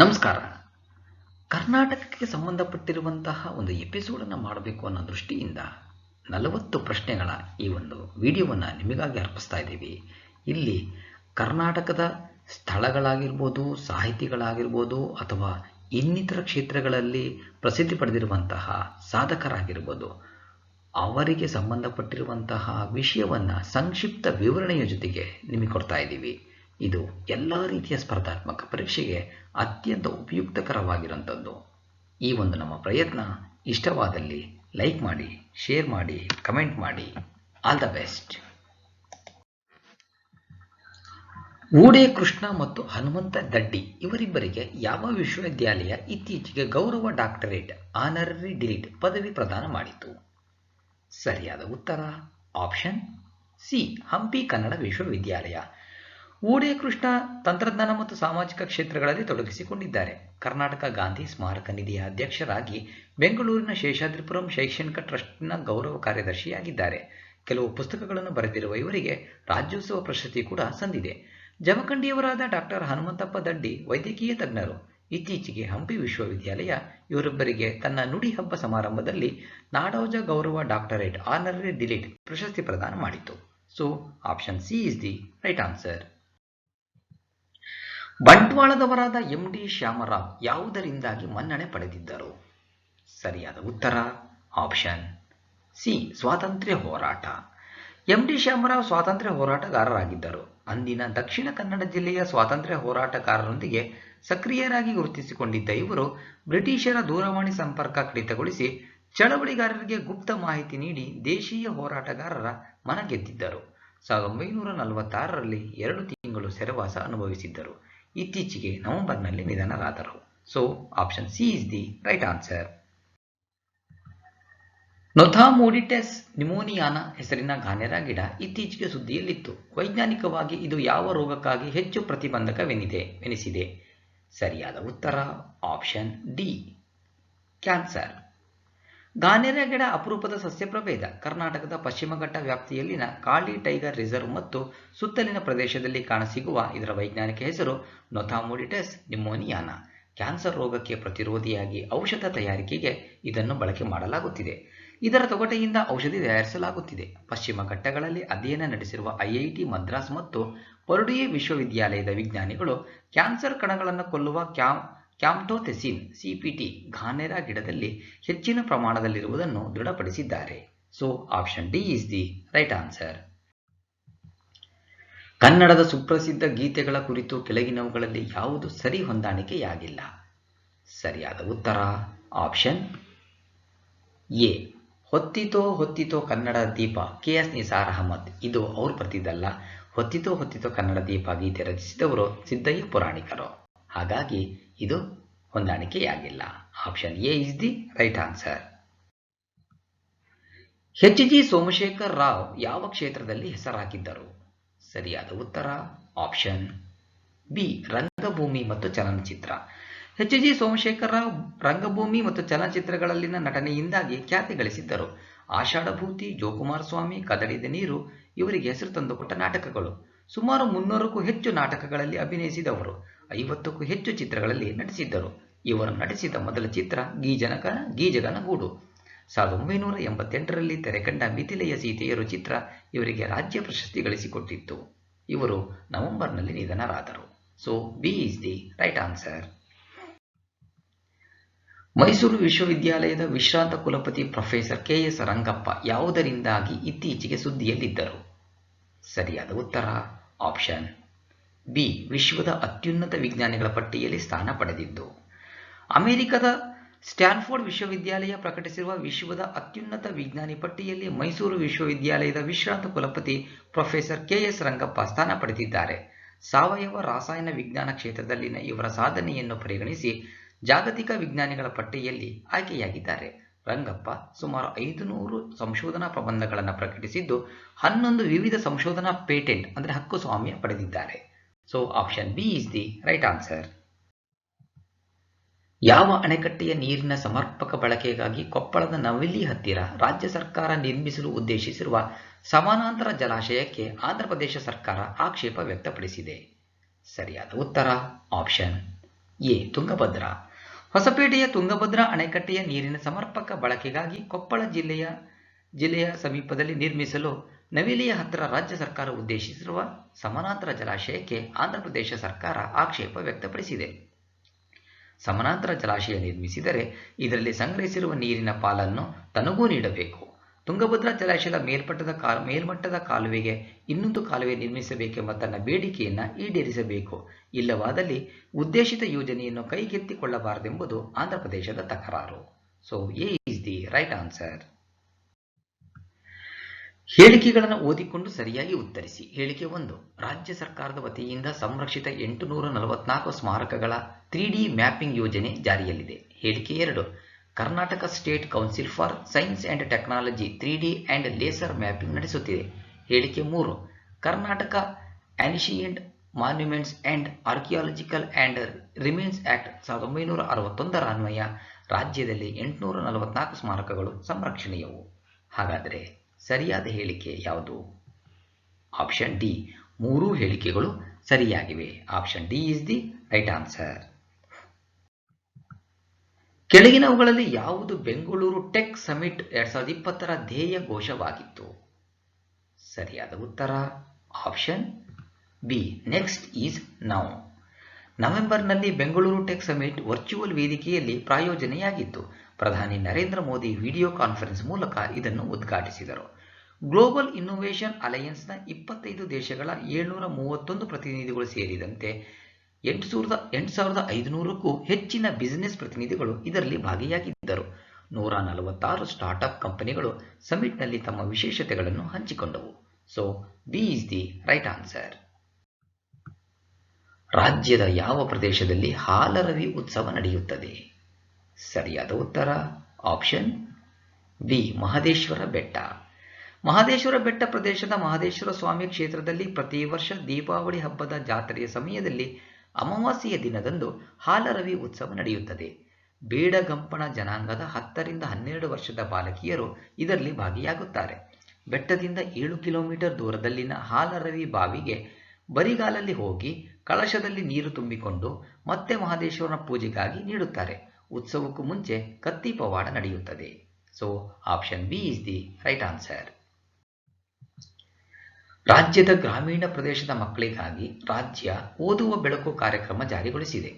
ನಮಸ್ಕಾರ. ಕರ್ನಾಟಕಕ್ಕೆ ಸಂಬಂಧಪಟ್ಟಿರುವಂತಹ ಒಂದು ಎಪಿಸೋಡನ್ನು ಮಾಡಬೇಕು ಅನ್ನೋ ದೃಷ್ಟಿಯಿಂದ 40 ಪ್ರಶ್ನೆಗಳ ಈ ಒಂದು ವಿಡಿಯೋವನ್ನು ನಿಮಗಾಗಿ ಅರ್ಪಿಸ್ತಾ ಇದ್ದೀವಿ. ಇಲ್ಲಿ ಕರ್ನಾಟಕದ ಸ್ಥಳಗಳಾಗಿರ್ಬೋದು, ಸಾಹಿತಿಗಳಾಗಿರ್ಬೋದು, ಅಥವಾ ಇನ್ನಿತರ ಕ್ಷೇತ್ರಗಳಲ್ಲಿ ಪ್ರಸಿದ್ಧಿ ಪಡೆದಿರುವಂತಹ ಸಾಧಕರಾಗಿರ್ಬೋದು, ಅವರಿಗೆ ಸಂಬಂಧಪಟ್ಟಿರುವಂತಹ ವಿಷಯವನ್ನು ಸಂಕ್ಷಿಪ್ತ ವಿವರಣೆಯ ಜೊತೆಗೆ ನಿಮಗೆ ಕೊಡ್ತಾ ಇದ್ದೀವಿ. ಇದು ಎಲ್ಲ ರೀತಿಯ ಸ್ಪರ್ಧಾತ್ಮಕ ಪರೀಕ್ಷೆಗೆ ಅತ್ಯಂತ ಉಪಯುಕ್ತಕರವಾಗಿರುವಂಥದ್ದು. ಈ ಒಂದು ನಮ್ಮ ಪ್ರಯತ್ನ ಇಷ್ಟವಾದಲ್ಲಿ ಲೈಕ್ ಮಾಡಿ, ಶೇರ್ ಮಾಡಿ, ಕಮೆಂಟ್ ಮಾಡಿ. All the best. ಊಡೆ ಕೃಷ್ಣ ಮತ್ತು ಹನುಮಂತ ದಡ್ಡಿ ಇವರಿಬ್ಬರಿಗೆ ಯಾವ ವಿಶ್ವವಿದ್ಯಾಲಯ ಇತ್ತೀಚೆಗೆ ಗೌರವ ಡಾಕ್ಟರೇಟ್ ಆನರರಿ ಡಿಲೀಟ್ ಪದವಿ ಪ್ರದಾನ ಮಾಡಿತು? ಸರಿಯಾದ ಉತ್ತರ ಆಪ್ಷನ್ ಸಿ, ಹಂಪಿ ಕನ್ನಡ ವಿಶ್ವವಿದ್ಯಾಲಯ. ಊಡೆ ಕೃಷ್ಣ ತಂತ್ರಜ್ಞಾನ ಮತ್ತು ಸಾಮಾಜಿಕ ಕ್ಷೇತ್ರಗಳಲ್ಲಿ ತೊಡಗಿಸಿಕೊಂಡಿದ್ದಾರೆ. ಕರ್ನಾಟಕ ಗಾಂಧಿ ಸ್ಮಾರಕ ನಿಧಿಯ ಅಧ್ಯಕ್ಷರಾಗಿ ಬೆಂಗಳೂರಿನ ಶೇಷಾದ್ರಿಪುರಂ ಶೈಕ್ಷಣಿಕ ಟ್ರಸ್ಟ್ನ ಗೌರವ ಕಾರ್ಯದರ್ಶಿಯಾಗಿದ್ದಾರೆ. ಕೆಲವು ಪುಸ್ತಕಗಳನ್ನು ಬರೆದಿರುವ ಇವರಿಗೆ ರಾಜ್ಯೋತ್ಸವ ಪ್ರಶಸ್ತಿ ಕೂಡ ಸಂದಿದೆ. ಜಮಖಂಡಿಯವರಾದ ಡಾಕ್ಟರ್ ಹನುಮಂತಪ್ಪ ದಡ್ಡಿ ವೈದ್ಯಕೀಯ ತಜ್ಞರು. ಇತ್ತೀಚೆಗೆ ಹಂಪಿ ವಿಶ್ವವಿದ್ಯಾಲಯ ಇವರೊಬ್ಬರಿಗೆ ತನ್ನ ನುಡಿ ಹಬ್ಬ ಸಮಾರಂಭದಲ್ಲಿ ನಾಡೋಜ ಗೌರವ ಡಾಕ್ಟರೇಟ್ ಆನರರಿ ಡಿಲೀಟ್ ಪ್ರಶಸ್ತಿ ಪ್ರದಾನ ಮಾಡಿತು. So option C is the right answer. ಬಂಟ್ವಾಳದವರಾದ ಎಂ ಡಿ ಶ್ಯಾಮರಾವ್ ಯಾವುದರಿಂದಾಗಿ ಮನ್ನಣೆ ಪಡೆದಿದ್ದರು? ಸರಿಯಾದ ಉತ್ತರ ಆಪ್ಷನ್ ಸಿ, ಸ್ವಾತಂತ್ರ್ಯ ಹೋರಾಟ. ಎಂ ಡಿ ಶ್ಯಾಮರಾವ್ ಸ್ವಾತಂತ್ರ್ಯ ಹೋರಾಟಗಾರರಾಗಿದ್ದರು. ಅಂದಿನ ದಕ್ಷಿಣ ಕನ್ನಡ ಜಿಲ್ಲೆಯ ಸ್ವಾತಂತ್ರ್ಯ ಹೋರಾಟಗಾರರೊಂದಿಗೆ ಸಕ್ರಿಯರಾಗಿ ಗುರುತಿಸಿಕೊಂಡಿದ್ದ ಇವರು ಬ್ರಿಟಿಷರ ದೂರವಾಣಿ ಸಂಪರ್ಕ ಕಡಿತಗೊಳಿಸಿ ಚಳವಳಿಗಾರರಿಗೆ ಗುಪ್ತ ಮಾಹಿತಿ ನೀಡಿ ದೇಶೀಯ ಹೋರಾಟಗಾರರ ಮನಗೆದ್ದಿದ್ದರು. 1946ರಲ್ಲಿ 2 ತಿಂಗಳು ಸೆರೆವಾಸ ಅನುಭವಿಸಿದ್ದರು. ಇತ್ತೀಚೆಗೆ ನವೆಂಬರ್ನಲ್ಲಿ ನಿಧನರಾದರು. So option C is the right answer. ನೊಥಾಮೋಡಿಟಸ್ ನಿಮೋನಿಯಾನ ಹೆಸರಿನ ಘಾನೆರ ಗಿಡ ಇತ್ತೀಚೆಗೆ ಸುದ್ದಿಯಲ್ಲಿತ್ತು. ವೈಜ್ಞಾನಿಕವಾಗಿ ಇದು ಯಾವ ರೋಗಕ್ಕಾಗಿ ಹೆಚ್ಚು ಪ್ರತಿಬಂಧಕವೆನಿಸಿದೆ? ಸರಿಯಾದ ಉತ್ತರ ಆಪ್ಷನ್ ಡಿ, ಕ್ಯಾನ್ಸರ್. ಘಾನೆರ ಗಿಡ ಅಪರೂಪದ ಸಸ್ಯ ಪ್ರಭೇದ. ಕರ್ನಾಟಕದ ಪಶ್ಚಿಮ ಘಟ್ಟ ವ್ಯಾಪ್ತಿಯಲ್ಲಿನ ಕಾಳಿ ಟೈಗರ್ ರಿಸರ್ವ್ ಮತ್ತು ಸುತ್ತಲಿನ ಪ್ರದೇಶದಲ್ಲಿ ಕಾಣಸಿಗುವ ಇದರ ವೈಜ್ಞಾನಿಕ ಹೆಸರು ನೊಥಾಮೋಡಿಟಸ್ ನಿಮೋನಿಯಾನ. ಕ್ಯಾನ್ಸರ್ ರೋಗಕ್ಕೆ ಪ್ರತಿರೋಧಿಯಾಗಿ ಔಷಧ ತಯಾರಿಕೆಗೆ ಇದನ್ನು ಬಳಕೆ ಮಾಡಲಾಗುತ್ತಿದೆ. ಇದರ ತೊಗಟೆಯಿಂದ ಔಷಧಿ ತಯಾರಿಸಲಾಗುತ್ತಿದೆ. ಪಶ್ಚಿಮ ಘಟ್ಟಗಳಲ್ಲಿ ಅಧ್ಯಯನ ನಡೆಸಿರುವ ಐಐಟಿ ಮದ್ರಾಸ್ ಮತ್ತು ಪರ್ಡ್ಯೂ ವಿಶ್ವವಿದ್ಯಾಲಯದ ವಿಜ್ಞಾನಿಗಳು ಕ್ಯಾನ್ಸರ್ ಕಣಗಳನ್ನು ಕೊಲ್ಲುವ ಕ್ಯಾಂಪ್ಟೋಥೆಸಿನ್ ಸಿಪಿಟಿ ಘಾನೆರ ಗಿಡದಲ್ಲಿ ಹೆಚ್ಚಿನ ಪ್ರಮಾಣದಲ್ಲಿರುವುದನ್ನು ದೃಢಪಡಿಸಿದ್ದಾರೆ. So option D is the right answer. ಕನ್ನಡದ ಸುಪ್ರಸಿದ್ಧ ಗೀತೆಗಳ ಕುರಿತು ಕೆಳಗಿನವುಗಳಲ್ಲಿ ಯಾವುದು ಸರಿ ಹೊಂದಾಣಿಕೆಯಾಗಿಲ್ಲ? ಸರಿಯಾದ ಉತ್ತರ ಆಪ್ಷನ್ ಎ, ಹೊತ್ತಿತೋ ಹೊತ್ತಿತೋ ಕನ್ನಡ ದೀಪ ಕೆ.ಎಸ್. ನಿಸಾರ್ ಅಹಮದ್. ಇದು ಅವರು ಬರೆದಿದ್ದಲ್ಲ. ಹೊತ್ತಿತೋ ಹೊತ್ತಿತೋ ಕನ್ನಡ ದೀಪ ಗೀತೆ ರಚಿಸಿದವರು ಸಿದ್ದಯ್ಯ ಪುರಾಣಿಕರು. ಹಾಗಾಗಿ ಇದು ಹೊಂದಾಣಿಕೆಯಾಗಿಲ್ಲ. Option A is the right answer. H G Somashekar Rao ಯಾವ ಕ್ಷೇತ್ರದಲ್ಲಿ ಹೆಸರಾಗಿದ್ದರು? ಸರಿಯಾದ ಉತ್ತರ ಆಪ್ಷನ್ ಬಿ, ರಂಗಭೂಮಿ ಮತ್ತು ಚಲನಚಿತ್ರ. ಎಚ್ ಜಿ ಸೋಮಶೇಖರ್ ರಾವ್ ರಂಗಭೂಮಿ ಮತ್ತು ಚಲನಚಿತ್ರಗಳಲ್ಲಿನ ನಟನೆಯಿಂದಾಗಿ ಖ್ಯಾತಿ ಗಳಿಸಿದ್ದರು. ಆಷಾಢಭೂತಿ, ಜೋಕುಮಾರ ಸ್ವಾಮಿ, ಕದಡಿದ ನೀರು ಇವರಿಗೆ ಹೆಸರು ತಂದುಕೊಟ್ಟ ನಾಟಕಗಳು. ಸುಮಾರು 300ಕ್ಕೂ ಹೆಚ್ಚು ನಾಟಕಗಳಲ್ಲಿ ಅಭಿನಯಿಸಿದವರು. 50ಕ್ಕೂ ಹೆಚ್ಚು ಚಿತ್ರಗಳಲ್ಲಿ ನಟಿಸಿದ್ದರು. ಇವರು ನಟಿಸಿದ ಮೊದಲ ಚಿತ್ರ ಗೀಜಗನ ಗೂಡು. 1988ರಲ್ಲಿ ತೆರೆಕಂಡ ಮಿಥಿಲೆಯ ಸೀತೆಯರು ಚಿತ್ರ ಇವರಿಗೆ ರಾಜ್ಯ ಪ್ರಶಸ್ತಿ ಗಳಿಸಿಕೊಟ್ಟಿತ್ತು. ಇವರು ನವೆಂಬರ್ನಲ್ಲಿ ನಿಧನರಾದರು. So B is the right answer. Mysuru ವಿಶ್ವವಿದ್ಯಾಲಯದ ವಿಶ್ರಾಂತ ಕುಲಪತಿ ಪ್ರೊಫೆಸರ್ ಕೆ.ಎಸ್. ರಂಗಪ್ಪ ಯಾವುದರಿಂದಾಗಿ ಇತ್ತೀಚೆಗೆ ಸುದ್ದಿಯಲ್ಲಿದ್ದರು? ಸರಿಯಾದ ಉತ್ತರ ಆಪ್ಷನ್ ಬಿ, ವಿಶ್ವದ ಅತ್ಯುನ್ನತ ವಿಜ್ಞಾನಿಗಳ ಪಟ್ಟಿಯಲ್ಲಿ ಸ್ಥಾನ ಪಡೆದಿದ್ದು. ಅಮೆರಿಕದ ಸ್ಟ್ಯಾನ್ಫೋರ್ಡ್ ವಿಶ್ವವಿದ್ಯಾಲಯ ಪ್ರಕಟಿಸಿರುವ ವಿಶ್ವದ ಅತ್ಯುನ್ನತ ವಿಜ್ಞಾನಿ ಪಟ್ಟಿಯಲ್ಲಿ ಮೈಸೂರು ವಿಶ್ವವಿದ್ಯಾಲಯದ ವಿಶ್ರಾಂತ ಕುಲಪತಿ ಪ್ರೊಫೆಸರ್ ಕೆ.ಎಸ್. ರಂಗಪ್ಪ ಸ್ಥಾನ ಪಡೆದಿದ್ದಾರೆ. ಸಾವಯವ ರಾಸಾಯನ ವಿಜ್ಞಾನ ಕ್ಷೇತ್ರದಲ್ಲಿನ ಇವರ ಸಾಧನೆಯನ್ನು ಪರಿಗಣಿಸಿ ಜಾಗತಿಕ ವಿಜ್ಞಾನಿಗಳ ಪಟ್ಟಿಯಲ್ಲಿ ಆಯ್ಕೆಯಾಗಿದ್ದಾರೆ. ರಂಗಪ್ಪ ಸುಮಾರು 500 ಸಂಶೋಧನಾ ಪ್ರಬಂಧಗಳನ್ನು ಪ್ರಕಟಿಸಿದ್ದು 11 ವಿವಿಧ ಸಂಶೋಧನಾ ಪೇಟೆಂಟ್ ಹಕ್ಕುಸ್ವಾಮ್ಯ ಪಡೆದಿದ್ದಾರೆ. So option B is the right answer. ಯಾವ ಅಣೆಕಟ್ಟೆಯ ನೀರಿನ ಸಮರ್ಪಕ ಬಳಕೆಗಾಗಿ ಕೊಪ್ಪಳದ ನವಿಲಿ ಹತ್ತಿರ ರಾಜ್ಯ ಸರ್ಕಾರ ನಿರ್ಮಿಸಲು ಉದ್ದೇಶಿಸಿರುವ ಸಮಾನಾಂತರ ಜಲಾಶಯಕ್ಕೆ ಆಂಧ್ರಪ್ರದೇಶ ಸರ್ಕಾರ ಆಕ್ಷೇಪ ವ್ಯಕ್ತಪಡಿಸಿದೆ? ಸರಿಯಾದ ಉತ್ತರ ಆಪ್ಷನ್ ಎ. ತುಂಗಭದ್ರಾ. ಹೊಸಪೇಟೆಯ ತುಂಗಭದ್ರಾ ಅಣೆಕಟ್ಟೆಯ ನೀರಿನ ಸಮರ್ಪಕ ಬಳಕೆಗಾಗಿ ಕೊಪ್ಪಳ ಜಿಲ್ಲೆಯ ಸಮೀಪದಲ್ಲಿ ನಿರ್ಮಿಸಲು ನವಿಲಿಯ ಹತ್ತಿರ ರಾಜ್ಯ ಸರ್ಕಾರ ಉದ್ದೇಶಿಸಿರುವ ಸಮಾನಾಂತರ ಜಲಾಶಯಕ್ಕೆ ಆಂಧ್ರಪ್ರದೇಶ ಸರ್ಕಾರ ಆಕ್ಷೇಪ ವ್ಯಕ್ತಪಡಿಸಿದೆ. ಸಮಾನಾಂತರ ಜಲಾಶಯ ನಿರ್ಮಿಸಿದರೆ ಇದರಲ್ಲಿ ಸಂಗ್ರಹಿಸಿರುವ ನೀರಿನ ಪಾಲನ್ನು ತನಗೂ ನೀಡಬೇಕು. ತುಂಗಭದ್ರಾ ಜಲಾಶಯದ ಮೇಲ್ಮಟ್ಟದ ಕಾಲುವೆಗೆ ಇನ್ನೊಂದು ಕಾಲುವೆ ನಿರ್ಮಿಸಬೇಕೆಂಬ ತನ್ನ ಬೇಡಿಕೆಯನ್ನು ಈಡೇರಿಸಬೇಕು. ಇಲ್ಲವಾದಲ್ಲಿ ಉದ್ದೇಶಿತ ಯೋಜನೆಯನ್ನು ಕೈಗೆತ್ತಿಕೊಳ್ಳಬಾರದೆಂಬುದು ಆಂಧ್ರಪ್ರದೇಶದ ತಕರಾರು. So A is the right answer. ಹೇಳಿಕೆಗಳನ್ನು ಓದಿಕೊಂಡು ಸರಿಯಾಗಿ ಉತ್ತರಿಸಿ. ಹೇಳಿಕೆ 1. ರಾಜ್ಯ ಸರ್ಕಾರದ ವತಿಯಿಂದ ಸಂರಕ್ಷಿತ 844 ಸ್ಮಾರಕಗಳ 3D ಮ್ಯಾಪಿಂಗ್ ಯೋಜನೆ ಜಾರಿಯಲ್ಲಿದೆ. ಹೇಳಿಕೆ 2. Karnataka state council for science and technology 3D and laser mapping ನಡೆಸುತ್ತಿದೆ. ಹೇಳಿಕೆ 3. Karnataka ancient monuments and archaeological and remains act 1961 ಅನ್ವಯ ರಾಜ್ಯದಲ್ಲಿ 844 ಸ್ಮಾರಕಗಳು ಸಂರಕ್ಷಣೀಯವು. ಹಾಗಾದರೆ ಸರಿಯಾದ ಹೇಳಿಕೆ ಯಾವುದು? Option D. 3 ಹೇಳಿಕೆಗಳು ಸರಿಯಾಗಿವೆ. Option D is the right answer. ಕೆಳಗಿನವುಗಳಲ್ಲಿ ಯಾವುದು ಬೆಂಗಳೂರು ಟೆಕ್ ಸಮಿಟ್ 2020 ಧ್ಯೇಯ ಘೋಷವಾಗಿತ್ತು? ಸರಿಯಾದ ಉತ್ತರ option B. Next is now. ನವೆಂಬರ್ನಲ್ಲಿ ಬೆಂಗಳೂರು ಟೆಕ್ ಸಮಿಟ್ ವರ್ಚುವಲ್ ವೇದಿಕೆಯಲ್ಲಿ ಪ್ರಾಯೋಜನೆಯಾಗಿತ್ತು. ಪ್ರಧಾನಿ ನರೇಂದ್ರ ಮೋದಿ ವಿಡಿಯೋ ಕಾನ್ಫರೆನ್ಸ್ ಮೂಲಕ ಇದನ್ನು ಉದ್ಘಾಟಿಸಿದರು. ಗ್ಲೋಬಲ್ ಇನ್ನೋವೇಷನ್ ಅಲಯನ್ಸ್ನ 25 ದೇಶಗಳ 731 ಪ್ರತಿನಿಧಿಗಳು ಸೇರಿದಂತೆ 8,500ಕ್ಕೂ ಹೆಚ್ಚಿನ ಬಿಸಿನೆಸ್ ಪ್ರತಿನಿಧಿಗಳು ಇದರಲ್ಲಿ ಭಾಗಿಯಾಗಿದ್ದರು. 146 ಸ್ಟಾರ್ಟ್ಅಪ್ ಕಂಪನಿಗಳು ಸಮಿಟ್ನಲ್ಲಿ ತಮ್ಮ ವಿಶೇಷತೆಗಳನ್ನು ಹಂಚಿಕೊಂಡವು. So B is the right answer. ರಾಜ್ಯದ ಯಾವ ಪ್ರದೇಶದಲ್ಲಿ ಹಾಲರವಿ ಉತ್ಸವ ನಡೆಯುತ್ತದೆ? ಸರಿಯಾದ ಉತ್ತರ ಆಪ್ಷನ್ ಬಿ. ಮಹದೇಶ್ವರ ಬೆಟ್ಟ. ಮಹದೇಶ್ವರ ಬೆಟ್ಟ ಪ್ರದೇಶದ ಮಹದೇಶ್ವರ ಸ್ವಾಮಿ ಕ್ಷೇತ್ರದಲ್ಲಿ ಪ್ರತಿ ವರ್ಷ ದೀಪಾವಳಿ ಹಬ್ಬದ ಜಾತ್ರೆಯ ಸಮಯದಲ್ಲಿ ಅಮಾವಾಸ್ಯೆಯ ದಿನದಂದು ಹಾಲರವಿ ಉತ್ಸವ ನಡೆಯುತ್ತದೆ. ಬೇಡಗಂಪಣ ಜನಾಂಗದ 10 ರಿಂದ 12 ವರ್ಷದ ಬಾಲಕಿಯರು ಇದರಲ್ಲಿ ಭಾಗಿಯಾಗುತ್ತಾರೆ. ಬೆಟ್ಟದಿಂದ 7 ಕಿಲೋಮೀಟರ್ ದೂರದಲ್ಲಿನ ಹಾಲರವಿ ಬಾವಿಗೆ ಬರಿಗಾಲಲ್ಲಿ ಹೋಗಿ ಕಳಶದಲ್ಲಿ ನೀರು ತುಂಬಿಕೊಂಡು ಮತ್ತೆ ಮಹದೇಶ್ವರನ ಪೂಜೆಗಾಗಿ ನೀಡುತ್ತಾರೆ. ಉತ್ಸವಕ್ಕೂ ಮುಂಚೆ ಕತ್ತಿ ಪವಾಡ ನಡೆಯುತ್ತದೆ. So option B is the right answer. ರಾಜ್ಯದ ಗ್ರಾಮೀಣ ಪ್ರದೇಶದ ಮಕ್ಕಳಿಗಾಗಿ ರಾಜ್ಯ ಓದುವ ಬೆಳಕು ಕಾರ್ಯಕ್ರಮ ಜಾರಿಗೊಳಿಸಿದೆ.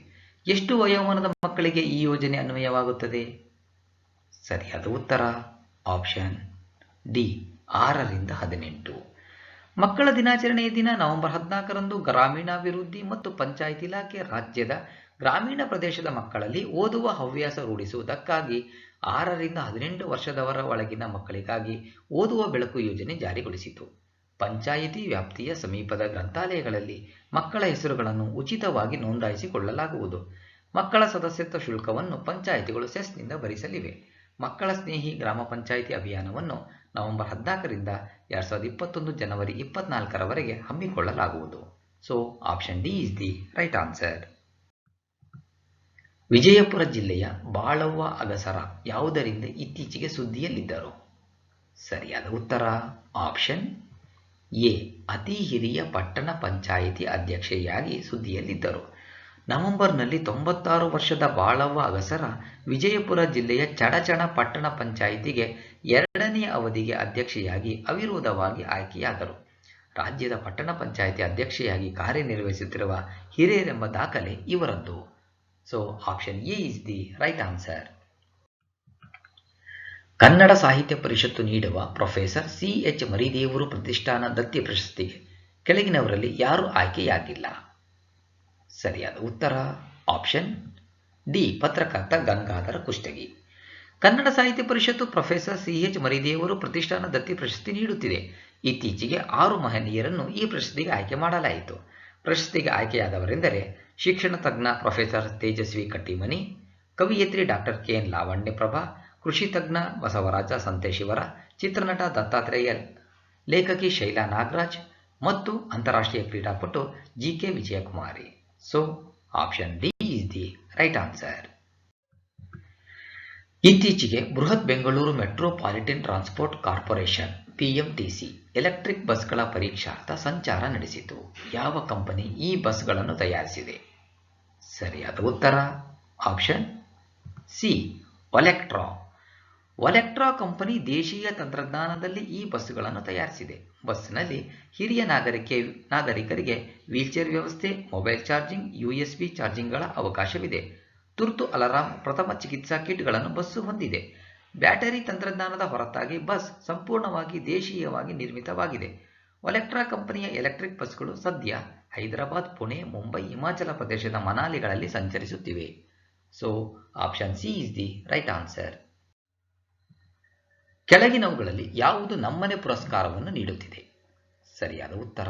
ಎಷ್ಟು ವಯೋಮಾನದ ಮಕ್ಕಳಿಗೆ ಈ ಯೋಜನೆ ಅನ್ವಯವಾಗುತ್ತದೆ? ಸರಿಯಾದ ಉತ್ತರ ಆಪ್ಷನ್ ಡಿ. 6 ರಿಂದ 18. ಮಕ್ಕಳ ದಿನಾಚರಣೆಯ ದಿನ ನವೆಂಬರ್ 14ರಂದು ಗ್ರಾಮೀಣಾಭಿವೃದ್ಧಿ ಮತ್ತು ಪಂಚಾಯತ್ ಇಲಾಖೆ ರಾಜ್ಯದ ಗ್ರಾಮೀಣ ಪ್ರದೇಶದ ಮಕ್ಕಳಲ್ಲಿ ಓದುವ ಹವ್ಯಾಸ ರೂಢಿಸುವುದಕ್ಕಾಗಿ 6 ರಿಂದ 18 ವರ್ಷದವರ ಒಳಗಿನ ಮಕ್ಕಳಿಗಾಗಿ ಓದುವ ಬೆಳಕು ಯೋಜನೆ ಜಾರಿಗೊಳಿಸಿತು. ಪಂಚಾಯಿತಿ ವ್ಯಾಪ್ತಿಯ ಸಮೀಪದ ಗ್ರಂಥಾಲಯಗಳಲ್ಲಿ ಮಕ್ಕಳ ಹೆಸರುಗಳನ್ನು ಉಚಿತವಾಗಿ ನೋಂದಾಯಿಸಿಕೊಳ್ಳಲಾಗುವುದು. ಮಕ್ಕಳ ಸದಸ್ಯತ್ವ ಶುಲ್ಕವನ್ನು ಪಂಚಾಯಿತಿಗಳು ಸೆಸ್ನಿಂದ ಭರಿಸಲಿವೆ. ಮಕ್ಕಳ ಸ್ನೇಹಿ ಗ್ರಾಮ ಪಂಚಾಯಿತಿ ಅಭಿಯಾನವನ್ನು ನವೆಂಬರ್ 14ರಿಂದ 2021 ಜನವರಿ 24ರವರೆಗೆ ಹಮ್ಮಿಕೊಳ್ಳಲಾಗುವುದು. So option D is the right answer. Vijayapura ಜಿಲ್ಲೆಯ ಬಾಳವ್ವ ಅಗಸರ ಯಾವುದರಿಂದ ಇತ್ತೀಚೆಗೆ ಸುದ್ದಿಯಲ್ಲಿದ್ದರು? ಸರಿಯಾದ ಉತ್ತರ ಆಪ್ಷನ್ ಎ. ಅತಿ ಹಿರಿಯ ಪಟ್ಟಣ ಪಂಚಾಯಿತಿ ಅಧ್ಯಕ್ಷೆಯಾಗಿ ಸುದ್ದಿಯಲ್ಲಿದ್ದರು. ನವೆಂಬರ್ನಲ್ಲಿ 96 ವರ್ಷದ ಬಾಳವ್ವ ಅಗಸರ ವಿಜಯಪುರ ಜಿಲ್ಲೆಯ ಚಡಚಣ ಪಟ್ಟಣ ಪಂಚಾಯಿತಿಗೆ 2ನೇ ಅವಧಿಗೆ ಅಧ್ಯಕ್ಷೆಯಾಗಿ ಅವಿರೋಧವಾಗಿ ಆಯ್ಕೆಯಾದರು. ರಾಜ್ಯದ ಪಟ್ಟಣ ಪಂಚಾಯಿತಿ ಅಧ್ಯಕ್ಷೆಯಾಗಿ ಕಾರ್ಯನಿರ್ವಹಿಸುತ್ತಿರುವ ಹಿರಿಯರೆಂಬ ದಾಖಲೆ ಇವರದ್ದು. So option A is the right answer. Kannada Sahitya Parishat ನೀಡುವ ಪ್ರೊಫೆಸರ್ ಸಿ.ಎಚ್. ಮರಿದೇವರು ಪ್ರತಿಷ್ಠಾನ ದತ್ತಿ ಪ್ರಶಸ್ತಿಗೆ ಕೆಳಗಿನವರಲ್ಲಿ ಯಾರು ಆಯ್ಕೆಯಾಗಿಲ್ಲ? ಸರಿಯಾದ ಉತ್ತರ ಆಪ್ಷನ್ ಡಿ. ಪತ್ರಕರ್ತ ಗಂಗಾಧರ ಕುಷ್ಟಗಿ. ಕನ್ನಡ ಸಾಹಿತ್ಯ ಪರಿಷತ್ತು ಪ್ರೊಫೆಸರ್ ಸಿ.ಎಚ್. ಮರಿದೇವರು ಪ್ರತಿಷ್ಠಾನ ದತ್ತಿ ಪ್ರಶಸ್ತಿ ನೀಡುತ್ತಿದೆ. ಇತ್ತೀಚೆಗೆ 6 ಮಹನೀಯರನ್ನು ಈ ಪ್ರಶಸ್ತಿಗೆ ಆಯ್ಕೆ ಮಾಡಲಾಯಿತು. ಪ್ರಶಸ್ತಿಗೆ ಆಯ್ಕೆಯಾದವರೆಂದರೆ ಶಿಕ್ಷಣ ತಜ್ಞ ಪ್ರೊಫೆಸರ್ ತೇಜಸ್ವಿ ಕಟ್ಟಿಮನಿ, ಕವಿಯತ್ರಿ ಡಾಕ್ಟರ್ ಕೆ.ಎನ್. ಲಾವಣ್ಯಪ್ರಭಾ, ಕೃಷಿ ತಜ್ಞ ಬಸವರಾಜ ಸಂತೇಶಿವರ, ಚಿತ್ರನಟ ದತ್ತಾತ್ರೇಯ, ಲೇಖಕಿ ಶೈಲಾ ನಾಗರಾಜ್ ಮತ್ತು ಅಂತಾರಾಷ್ಟ್ರೀಯ ಕ್ರೀಡಾಪಟು G K. Vijayakumari. So option D is the right answer. ಇತ್ತೀಚೆಗೆ ಬೃಹತ್ Bengaluru metropolitan transport corporation BMTC electric ಬಸ್ಗಳ ಪರೀಕ್ಷಾರ್ಥ ಸಂಚಾರ ನಡೆಸಿತು. ಯಾವ ಕಂಪನಿ ಈ ಬಸ್ಗಳನ್ನು ತಯಾರಿಸಿದೆ? ಸರಿಯಾದ ಉತ್ತರ option C Olectra. Olectra company ದೇಶೀಯ ತಂತ್ರಜ್ಞಾನದಲ್ಲಿ ಈ ಬಸ್ಸುಗಳನ್ನು ತಯಾರಿಸಿದೆ. ಬಸ್ನಲ್ಲಿ ಹಿರಿಯ ನಾಗರಿಕರಿಗೆ ವೀಲ್ಚೇರ್ ವ್ಯವಸ್ಥೆ, ಮೊಬೈಲ್ ಚಾರ್ಜಿಂಗ್, USB ಚಾರ್ಜಿಂಗ್ಗಳ ಅವಕಾಶವಿದೆ. ತುರ್ತು ಅಲಾರಾಂ, ಪ್ರಥಮ ಚಿಕಿತ್ಸಾ ಕಿಟ್ಗಳನ್ನು ಬಸ್ಸು ಹೊಂದಿದೆ. ಬ್ಯಾಟರಿ ತಂತ್ರಜ್ಞಾನದ ಹೊರತಾಗಿ ಬಸ್ ಸಂಪೂರ್ಣವಾಗಿ ದೇಶೀಯವಾಗಿ ನಿರ್ಮಿತವಾಗಿದೆ. ಒಲೆಕ್ಟ್ರಾ ಕಂಪನಿಯ ಎಲೆಕ್ಟ್ರಿಕ್ ಬಸ್ಗಳು ಸದ್ಯ ಹೈದರಾಬಾದ್, ಪುಣೆ, ಮುಂಬೈ, ಹಿಮಾಚಲ ಪ್ರದೇಶದ ಮನಾಲಿಗಳಲ್ಲಿ ಸಂಚರಿಸುತ್ತಿವೆ. So option C is the right answer. ಕೆಳಗಿನವುಗಳಲ್ಲಿ ಯಾವುದು ನಮ್ಮನೆ ಪುರಸ್ಕಾರವನ್ನು ನೀಡುತ್ತಿದೆ? ಸರಿಯಾದ ಉತ್ತರ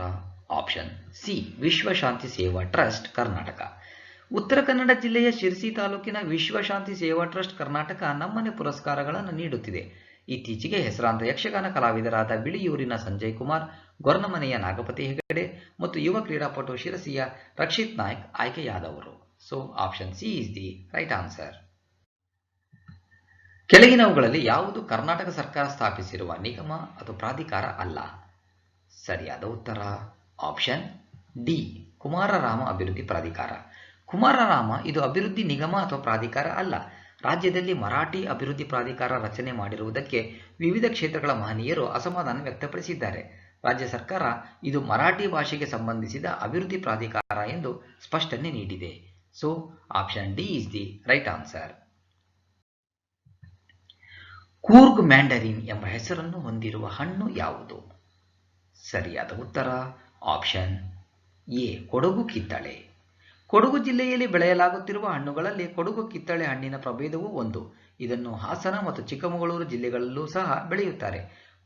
ಆಪ್ಷನ್ ಸಿ ವಿಶ್ವಶಾಂತಿ ಸೇವಾ ಟ್ರಸ್ಟ್ ಕರ್ನಾಟಕ. ಉತ್ತರ ಕನ್ನಡ ಜಿಲ್ಲೆಯ ಶಿರಸಿ ತಾಲೂಕಿನ ವಿಶ್ವಶಾಂತಿ ಸೇವಾ ಟ್ರಸ್ಟ್ ಕರ್ನಾಟಕ ನಮ್ಮನೆ ಪುರಸ್ಕಾರಗಳನ್ನು ನೀಡುತ್ತಿದೆ. ಇತ್ತೀಚೆಗೆ ಹೆಸರಾಂತ ಯಕ್ಷಗಾನ ಕಲಾವಿದರಾದ ಬಿಳಿಯೂರಿನ ಸಂಜಯ್ ಕುಮಾರ್, ಗೊರ್ನಮನೆಯ ನಾಗಪತಿ ಹೆಗಡೆ ಮತ್ತು ಯುವ ಕ್ರೀಡಾಪಟು ಶಿರಸಿಯ ರಕ್ಷಿತ್ ನಾಯ್ಕ್ ಆಯ್ಕೆಯಾದವರು. So option C is the right answer. ಕೆಳಗಿನವುಗಳಲ್ಲಿ ಯಾವುದು ಕರ್ನಾಟಕ ಸರ್ಕಾರ ಸ್ಥಾಪಿಸಿರುವ ನಿಗಮ ಅಥವಾ ಪ್ರಾಧಿಕಾರ ಅಲ್ಲ? ಸರಿಯಾದ ಉತ್ತರ ಆಪ್ಷನ್ ಡಿ ಕುಮಾರರಾಮ ಅಭಿವೃದ್ಧಿ ಪ್ರಾಧಿಕಾರ. ಕುಮಾರರಾಮ ಇದು ಅಭಿವೃದ್ಧಿ ನಿಗಮ ಅಥವಾ ಪ್ರಾಧಿಕಾರ ಅಲ್ಲ. ರಾಜ್ಯದಲ್ಲಿ ಮರಾಠಿ ಅಭಿವೃದ್ಧಿ ಪ್ರಾಧಿಕಾರ ರಚನೆ ಮಾಡಿರುವುದಕ್ಕೆ ವಿವಿಧ ಕ್ಷೇತ್ರಗಳ ಮಹನೀಯರು ಅಸಮಾಧಾನ ವ್ಯಕ್ತಪಡಿಸಿದ್ದಾರೆ. ರಾಜ್ಯ ಸರ್ಕಾರ ಇದು ಮರಾಠಿ ಭಾಷೆಗೆ ಸಂಬಂಧಿಸಿದ ಅಭಿವೃದ್ಧಿ ಪ್ರಾಧಿಕಾರ ಎಂದು ಸ್ಪಷ್ಟನೆ ನೀಡಿದೆ. So option D is the right answer. Coorg mandarin ಎಂಬ ಹೆಸರನ್ನು ಹೊಂದಿರುವ ಹಣ್ಣು ಯಾವುದು? ಸರಿಯಾದ ಉತ್ತರ ಆಪ್ಷನ್ ಎ ಕೊಡಗು ಕಿತ್ತಳೆ. ಕೊಡಗು ಜಿಲ್ಲೆಯಲ್ಲಿ ಬೆಳೆಯಲಾಗುತ್ತಿರುವ ಹಣ್ಣುಗಳಲ್ಲಿ ಕೊಡಗು ಕಿತ್ತಳೆ ಹಣ್ಣಿನ ಪ್ರಭೇದವೂ ಒಂದು. ಇದನ್ನು ಹಾಸನ ಮತ್ತು ಚಿಕ್ಕಮಗಳೂರು ಜಿಲ್ಲೆಗಳಲ್ಲೂ ಸಹ ಬೆಳೆಯುತ್ತಾರೆ.